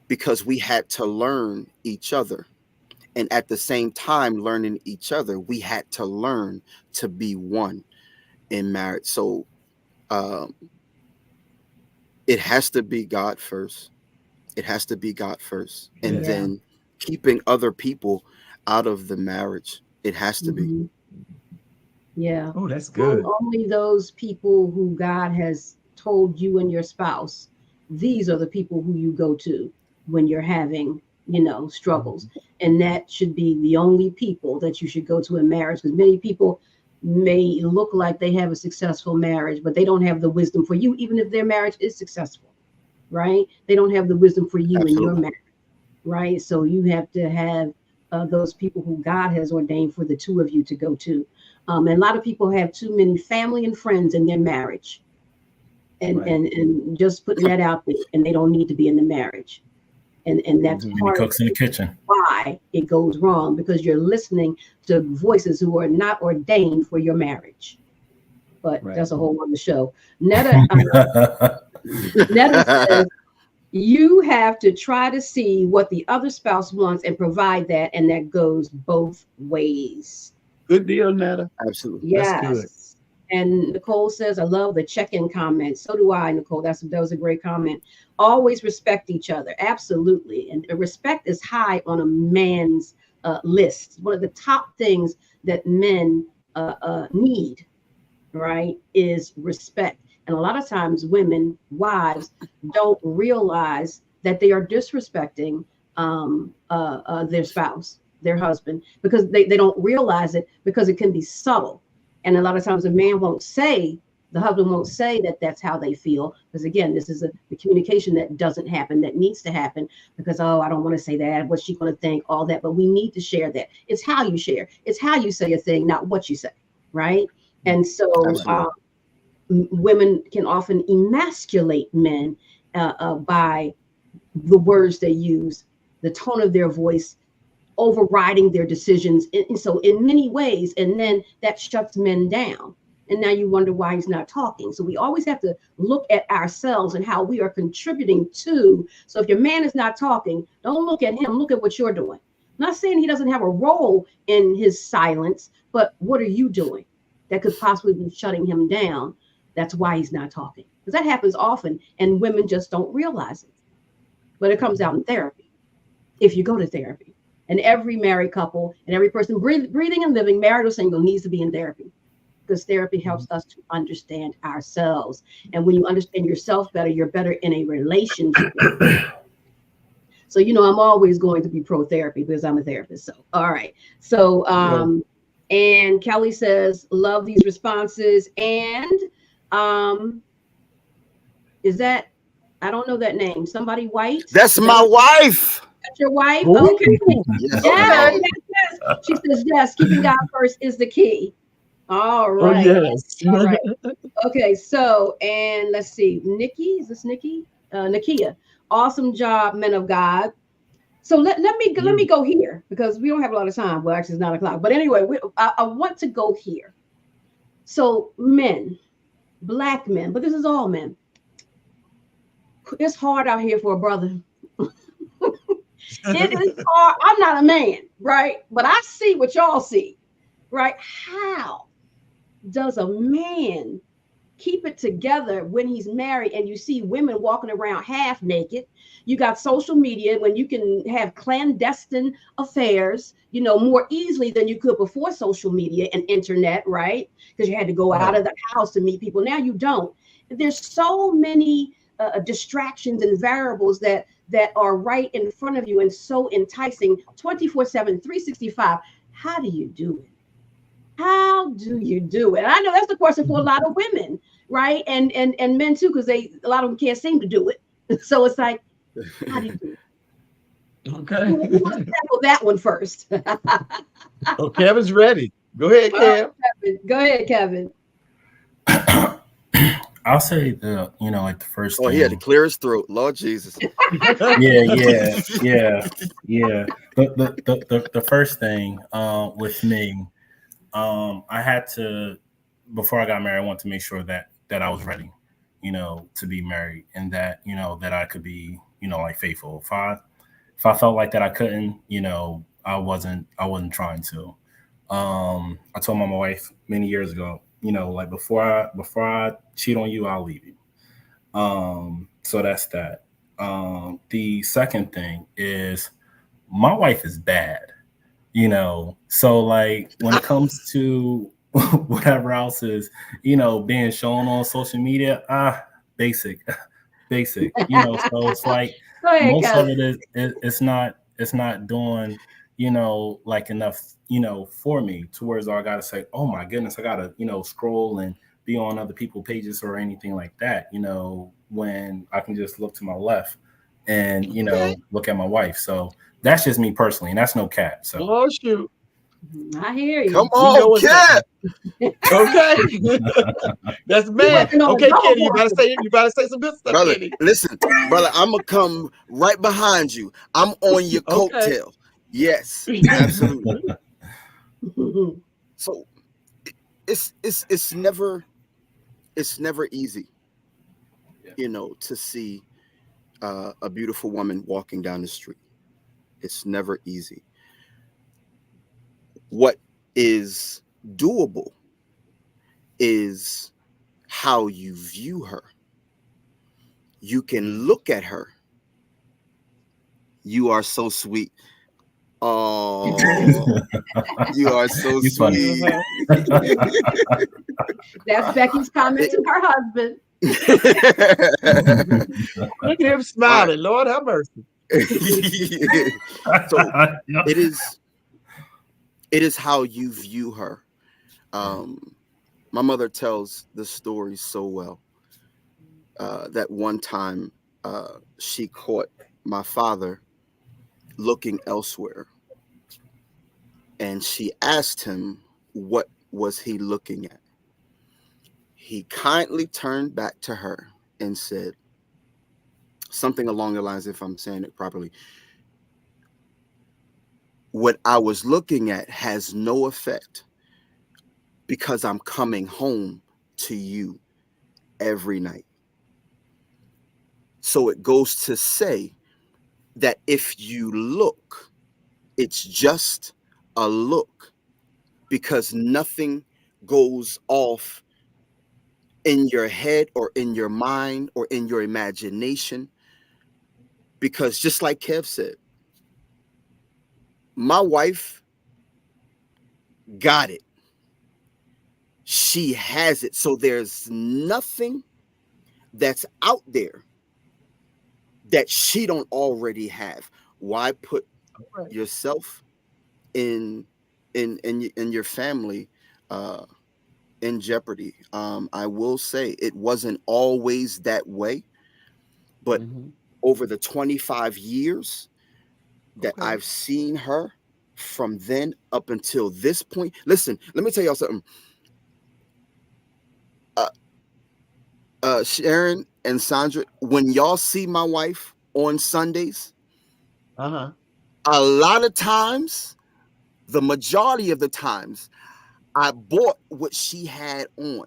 because we had to learn each other. And at the same time, learning each other, we had to learn to be one in marriage. So um, it has to be God first. It has to be God first. And Yes. Yeah. then keeping other people out of the marriage. It has to be. Hmm. Yeah. Oh, that's good. Only those people who God has told you and your spouse, these are the people who you go to when you're having, struggles. And that should be the only people that you should go to in marriage. Because many people may look like they have a successful marriage, but they don't have the wisdom for you, even if their marriage is successful, right? They don't have the wisdom for you in your Absolutely. marriage, right? So you have to have those people who God has ordained for the two of you to go to. And a lot of people have too many family and friends in their marriage, and Right. and just putting that out there, and they don't need to be in the marriage. And that's Hmm. Many part of cooks in the kitchen. why it goes wrong, because you're listening to voices who are not ordained for your marriage. But Right. that's a whole other show. Netta says you have to try to see what the other spouse wants and provide that, and that goes both ways. Good deal, Netta. Absolutely. That's good. Yes. And Nicole says, I love the check-in comment. So do I, Nicole. That was a great comment. Always respect each other. Absolutely. And respect is high on a man's list. One of the top things that men need, right, is respect. And a lot of times women, wives, don't realize that they are disrespecting their spouse, their husband, because they don't realize it, because it can be subtle. And a lot of times a man won't say, the husband won't say that that's how they feel. Because again, this is the communication that doesn't happen, that needs to happen, because, oh, I don't want to say that. What's she going to think? All that. But we need to share that. It's how you share. It's how you say a thing, not what you say. Right. And so Absolutely. women can often emasculate men by the words they use, the tone of their voice, overriding their decisions. And so in many ways, and then that shuts men down. And now you wonder why he's not talking. So we always have to look at ourselves and how we are contributing to. So if your man is not talking, don't look at him, look at what you're doing. I'm not saying he doesn't have a role in his silence, but what are you doing that could possibly be shutting him down? That's why he's not talking. Because that happens often, and women just don't realize it. But it comes out in therapy, if you go to therapy. And every married couple and every person breathing and living, married or single, needs to be in therapy, because therapy helps us to understand ourselves. And when you understand yourself better, you're better in a relationship. So, I'm always going to be pro therapy because I'm a therapist. So, all right. So, and Kelly says, love these responses. And is that, I don't know that name. Somebody white? That's my wife. That's your wife? Ooh, Okay. Yes, Yes, okay. ma'am. yes, yes. She says, yes, keeping God first is the key. All Oh right. yes. All right. Okay. So, and let's see. Nikki, is this Nikki? Nakia. Awesome job, men of God. So let me go here because we don't have a lot of time. Well, actually, it's 9 o'clock. But anyway, I want to go here. So men, black men, but this is all men. It's hard out here for a brother. It is hard. I'm not a man, right? But I see what y'all see, right? How does a man keep it together when he's married and you see women walking around half naked? You got social media when you can have clandestine affairs, more easily than you could before social media and internet, right? Because you had to go out Right. of the house to meet people. Now you don't. There's so many distractions and variables that are right in front of you and so enticing 24/7, 365. How do you do it? How do you do it? And I know that's the question for a lot of women, right? And men too, because a lot of them can't seem to do it. So it's like, how do you do it? Okay. Who wants to tackle that one first? Oh, Kevin's ready. Go ahead, All right, Kev. Kevin. Go ahead, Kevin. I'll say like the first Oh, he had to thing. clear his throat. Lord Jesus. Yeah. The first thing with me, I had to, before I got married, I wanted to make sure that I was ready, to be married, and that that I could be like faithful. If I felt like that I couldn't, I wasn't trying to. I told my wife many years ago, like before I cheat on you, I'll leave you. So that's that. The second thing is my wife is bad, so like when it comes to whatever else is, being shown on social media, basic, basic, so it's like Go ahead, most of Kevin. it it's not doing, like enough, for me towards where I gotta say, oh my goodness, I gotta, scroll and be on other people's pages or anything like that, when I can just look to my left and, Okay. look at my wife. So that's just me personally, and that's no cap. So Oh shoot. I hear Come you. We know on, what's happening. cat. Okay. That's You man. working on a Okay, double Kenny, portion. you gotta say some good stuff, Brother, Kenny. listen, brother, I'm going to come right behind you. I'm on your Okay. coattail. Yes, absolutely. So it's never easy, to see a beautiful woman walking down the street. It's never easy. What is doable is how you view her. You can look at her. You are so sweet. Oh, you are so you funny. sweet. Uh-huh. That's Becky's comment to her husband. Look at him All right. smiling. Lord have mercy. So it is how you view her. My mother tells the story so well, that one time she caught my father looking elsewhere, and she asked him what was he looking at. He kindly turned back to her and said something along the lines, if I'm saying it properly, what I was looking at has no effect because I'm coming home to you every night. So it goes to say that if you look, it's just a look, because nothing goes off in your head or in your mind or in your imagination. Because just like Kev said, my wife got it. She has it. So there's nothing that's out there that she don't already have. Why put All right. yourself in in your family uh in jeopardy? I will say it wasn't always that way, but Mm-hmm. over the 25 years that Okay. I've seen her, from then up until this point, listen, let me tell y'all something. uh, Sharon and Sandra, when y'all see my wife on Sundays, Uh-huh. a lot of times, the majority of the times, I bought what she had on.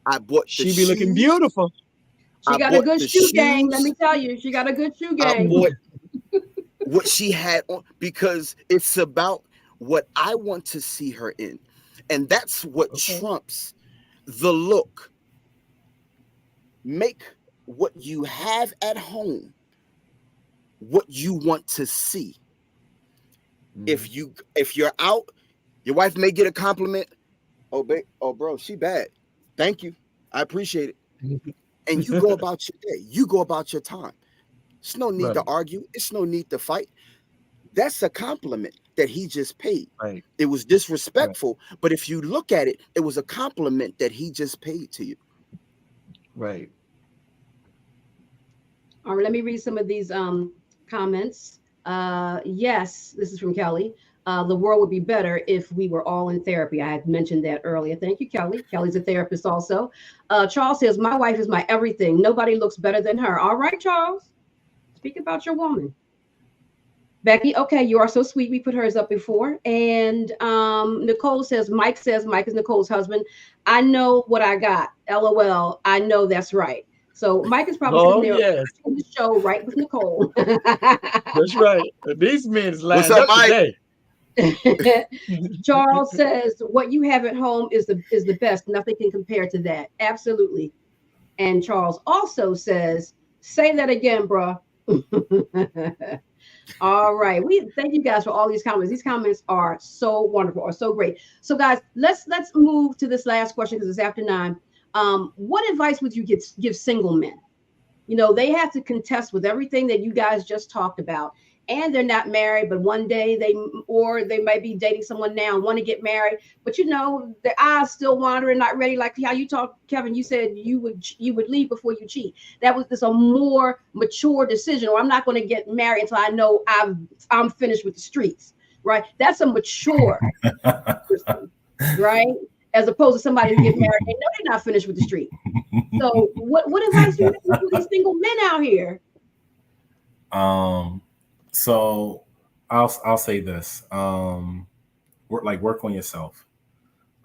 I bought the She be looking shoes. beautiful. She I got a bought good the shoe gang. Let me shoes. tell you, she got a good shoe I gang. bought what she had on because it's about what I want to see her in. And that's what Okay. trumps the look. Make what you have at home what you want to see. Mm-hmm. If you're out, your wife may get a compliment. Oh, oh, bro, she bad. Thank you. I appreciate it. And you go about your day. You go about your time. It's no need to Right. argue. It's no need to fight. That's a compliment that he just paid. Right. It was Right. disrespectful, but if you look at it, it was a compliment that he just paid to you. Right. All right, let me read some of these comments. Yes, this is from Kelly. The world would be better if we were all in therapy. I had mentioned that earlier. Thank you, Kelly. Kelly's a therapist also. Charles says, my wife is my everything. Nobody looks better than her. All right, Charles. Speak about your woman. Becky, okay, you are so sweet. We put hers up before. And Nicole says Mike is Nicole's husband. I know what I got. LOL. I know that's right. So Mike is probably sitting Oh there yes, watching the show right with Nicole. that's right. These men is What's lined up, up Mike? today. Charles says, what you have at home is the best. Nothing can compare to that. Absolutely. And Charles also says, say that again, bro. All right. We thank you guys for all these comments. These comments are so wonderful, are so great. So guys, let's move to this last question because it's after 9. What advice would you give single men? You know, they have to contest with everything that you guys just talked about. And they're not married, but one day they might be dating someone now and want to get married, but you know their eyes still wandering, not ready. Like how you talk, Kevin. You said you would leave before you cheat. That was this a more mature decision. Or I'm not going to get married until I know I'm finished with the streets. Right? That's a mature person, right? As opposed to somebody who get married and know they're not finished with the street. So what advice do you have for these single men out here? um, so I'll say this. Work on yourself.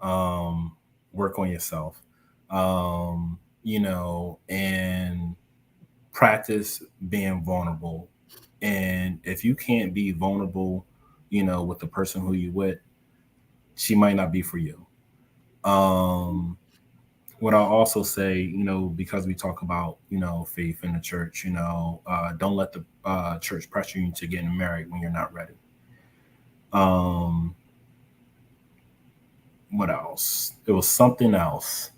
Um, Work on yourself. And practice being vulnerable. And if you can't be vulnerable, with the person who you with, she might not be for you. Um, what I'll also say, because we talk about, faith in the church, don't let the church pressure you into getting married when you're not ready. Um, what else? There was something else.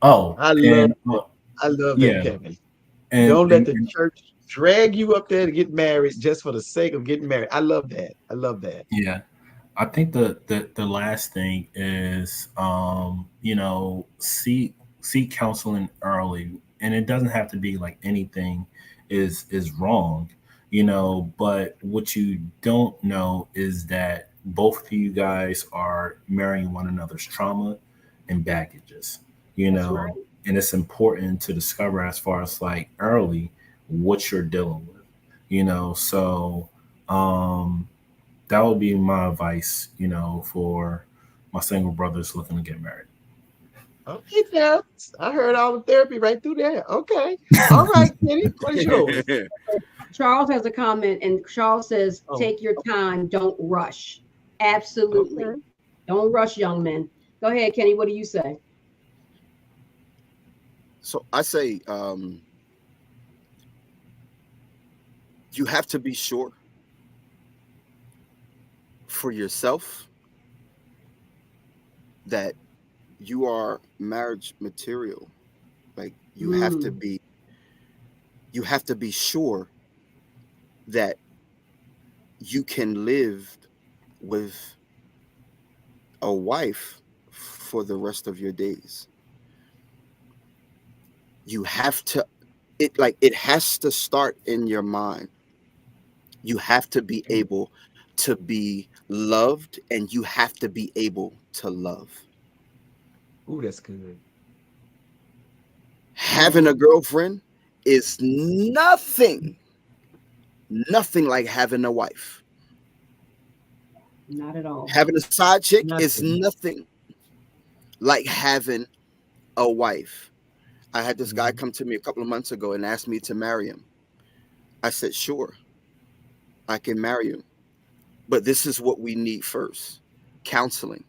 Oh, I love and it. I love that, yeah, Kevin. and, Don't let and, the and church drag you up there to get married just for the sake of getting married. I love that. I love that. yeah, I think the last thing is, seek counseling early, and it doesn't have to be like anything is wrong, but what you don't know is that both of you guys are marrying one another's trauma and baggages, you That's know, right. and it's important to discover as far as like early what you're dealing with, so. Um, that would be my advice, for my single brothers looking to get married. Okay, now I heard all the therapy right through there. Okay. All right, Kenny, what is yours? Charles has a comment, and Charles says, Oh, "Take your time. Don't rush. Absolutely, okay. don't rush, young men." Go ahead, Kenny. What do you say? So I say, you have to be sure for yourself that you are marriage material. Like you have to Mm, be You have to be sure that you can live with a wife for the rest of your days. You have to, it has to start in your mind. You have to be able to be loved, and you have to be able to love. Ooh, that's good. Having a girlfriend is nothing like having a wife. Not at all. Having a side chick is Nothing. nothing like having a wife. I had this guy Mhm. come to me a couple of months ago and asked me to marry him. I said, sure, I can marry you. But this is what we need first: counseling.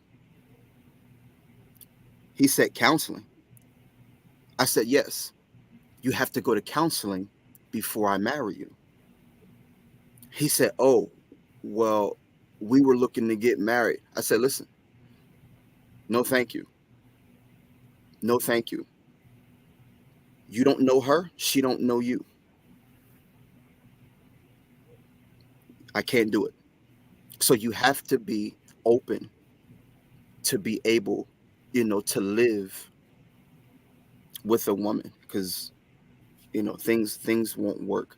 He said, counseling. I said, yes, you have to go to counseling before I marry you. He said, oh, well, we were looking to get married. I said, listen, no, thank you. No, thank you. You don't know her. She don't know you. I can't do it. So you have to be open to be able, to live with a woman, because, things won't work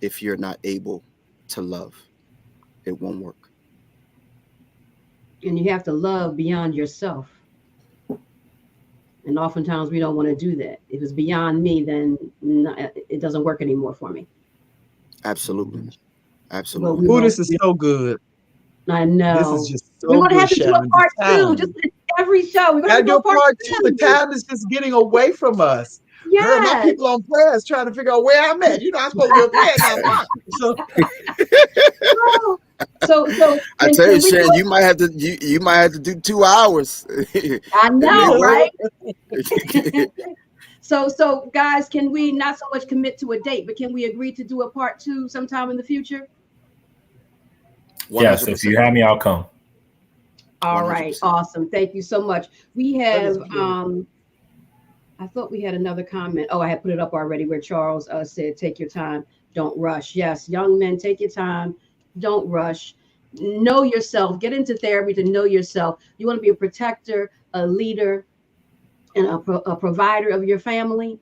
if you're not able to love. It won't work. And you have to love beyond yourself. And oftentimes we don't want to do that. If it's beyond me, then it doesn't work anymore for me. Absolutely. Mhm. But Absolutely. we Ooh, won't. this is so good. I This is know. just We're so going to good, have to do a Sharon. The part two. Just time. every show. We're going to have Gotta to do do a a part part two. The two. time is just getting away from us. Girl, my Yes. people on prayer is trying to figure out where I'm at. I'm supposed to be praying now. So Oh, so I tell you, can we do Sharon, it? you might have to do 2 hours. I It may know, work. right? So guys, can we not so much commit to a date, but can we agree to do a part two sometime in the future? Yes, if 100%. you have me, I'll come. All right, 100%. awesome. Thank you so much. We that is have beautiful. I thought we had another comment. Oh, I had put it up already where Charles said, take your time, don't rush. Yes, young men, take your time, don't rush. Know yourself, get into therapy to know yourself. You want to be a protector, a leader, and a provider of your family,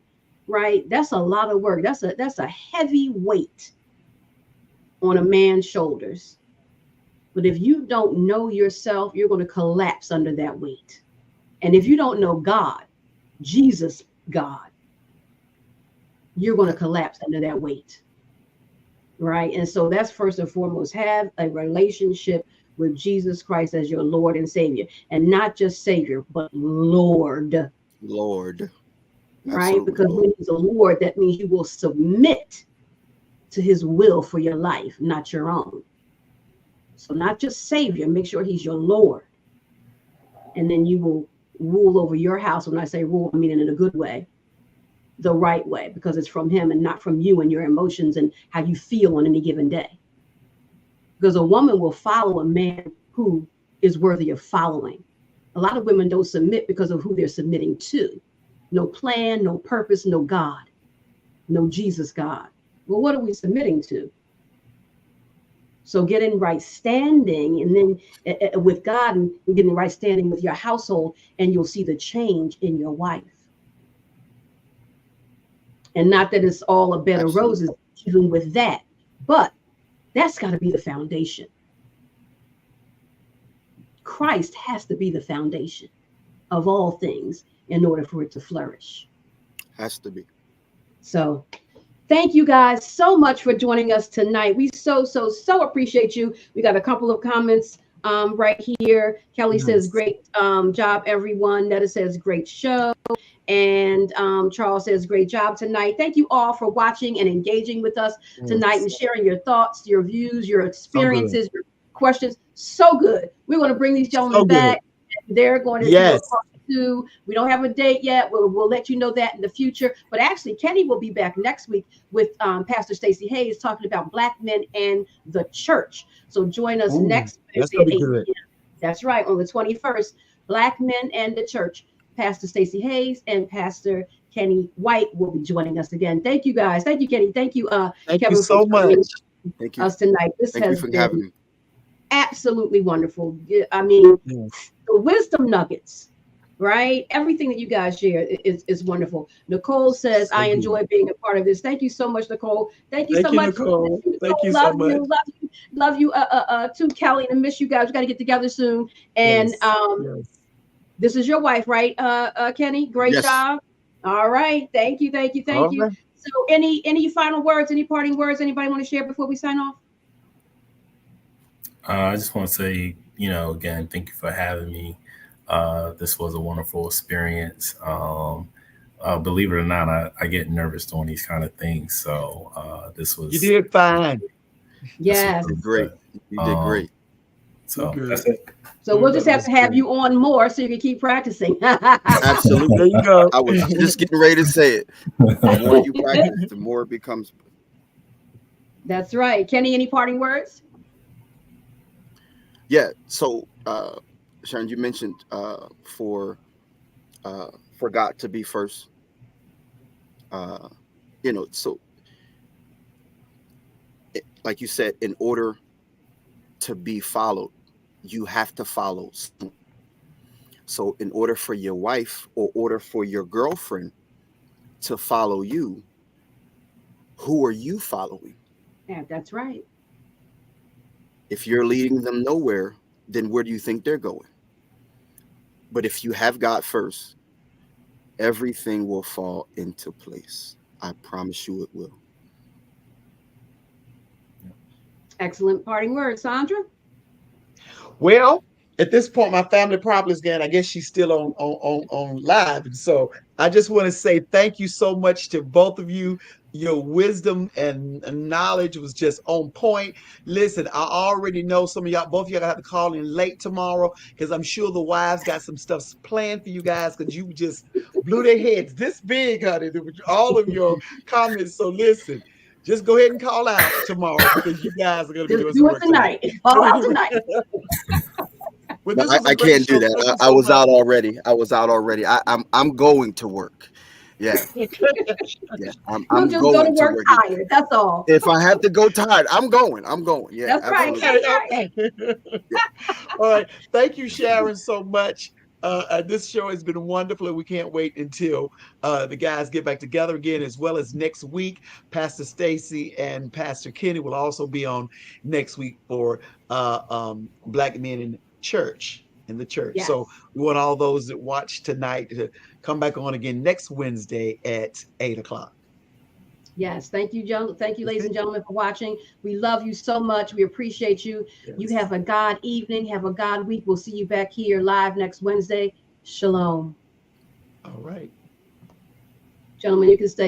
right? That's a lot of work. That's a heavy weight on a man's shoulders. But if you don't know yourself, you're going to collapse under that weight. And if you don't know God, Jesus, God, you're going to collapse under that weight, right? And so that's first and foremost, have a relationship with Jesus Christ as your Lord and Savior, and not just Savior, but Lord, Lord. right? Absolutely, Because Lord. when He's a Lord, that means you will submit to His will for your life, not your own. So, not just Savior, make sure He's your Lord, and then you will rule over your house. When I say rule, I mean in a good way, the right way, because it's from Him and not from you and your emotions and how you feel on any given day. Because a woman will follow a man who is worthy of following. A lot of women don't submit because of who they're submitting to. No plan, no purpose, no God, no Jesus God. Well, what are we submitting to? So get in right standing, and then with God, and get in right standing with your household, and you'll see the change in your wife. And not that it's all a bed of Absolutely. roses, even with that, but that's got to be the foundation. Christ has to be the foundation of all things in order for it to flourish. Has to be. So thank you guys so much for joining us tonight. We so appreciate you. We got a couple of comments right here. Kelly says, Nice. great job, everyone. Netta says, great show. And Charles says, great job tonight. Thank you all for watching and engaging with us tonight Yes. and sharing your thoughts, your views, your So good. experiences, your questions. So good. We're going to bring these So gentlemen good. back. They're going to do a Yes. part two. We don't have a date yet. We'll let you know that in the future. But actually, Kenny will be back next week with Pastor Stacey Hayes talking about Black men and the church. So join us Ooh, next that's Wednesday gonna at be 8 good. p.m. That's right, on the 21st. Black men and the church. Pastor Stacey Hayes and Pastor Kenny White will be joining us again. Thank you guys. Thank you, Kenny. Thank you, Thank you Kevin, for so joining much. Thank you. us tonight. This Thank you has for been having me. absolutely wonderful. I mean, Yes. the wisdom nuggets, right? Everything that you guys share is wonderful. Nicole says, So I good. enjoy being a part of this. Thank you so much, Nicole. Thank you so Thank you, much. Nicole. Thank you so Love much. you, love you, love you, too, Kelly, and miss you guys. We got to get together soon. And Yes. Yes. this is your wife, right, Kenny? Great Yes. job. All right. Thank you, thank you, thank All you. right. So any final words, any parting words anybody want to share before we sign off? I just want to say, again, thank you for having me. This was a wonderful experience. Believe it or not, I get nervous doing these kind of things. So this You was did fine. this was Yes. You really did great. good. You did great. You're So good. that's it. So we'll just That have was to have good. you on more so you can keep practicing. Absolutely. There you go. I was just getting ready to say it. The more you practice, the more it becomes. That's right. Kenny, any parting words? Yeah. So, Sharon, you mentioned for God to be first. Uh, so like you said, in order to be followed, you have to follow someone. So, in order for your wife or order for your girlfriend to follow you, who are you following? Yeah, that's right. If you're leading them nowhere, then where do you think they're going? But if you have God first, everything will fall into place. I promise you it will. Excellent parting words. Sandra? Well, at this point, my family probably is again. I guess she's still on live, and so I just want to say thank you so much to both of you. Your wisdom and knowledge was just on point. Listen, I already know some of y'all, both of y'all gonna have to call in late tomorrow because I'm sure the wives got some stuff planned for you guys because you just blew their heads this big, honey, with all of your comments. So listen, just go ahead and call out tomorrow because you guys are gonna be Just doing some do it work tonight. tonight. All out tonight. But No, this was a I great can't do show. that. Thank you I so was much. out already. I was out already. I'm going to work. Yeah, yeah. You'll I'm just go to going to work work. tired. That's all. If I have to go tired, I'm going. I'm going. Yeah, That's right. absolutely. Okay, That's right. okay. Yeah. All right. Thank you, Sharon, so much. This show has been wonderful, and we can't wait until the guys get back together again, as well as next week. Pastor Stacy and Pastor Kenny will also be on next week for Black Men in Church. In the church. Yes. So we want all those that watch tonight to come back on again next Wednesday at 8 o'clock. Yes. Thank you, thank you, That's ladies it. and gentlemen, for watching. We love you so much. We appreciate you. You Yes. have a God evening. Have a God week. We'll see you back here live next Wednesday. Shalom. All right. Gentlemen, you can stay.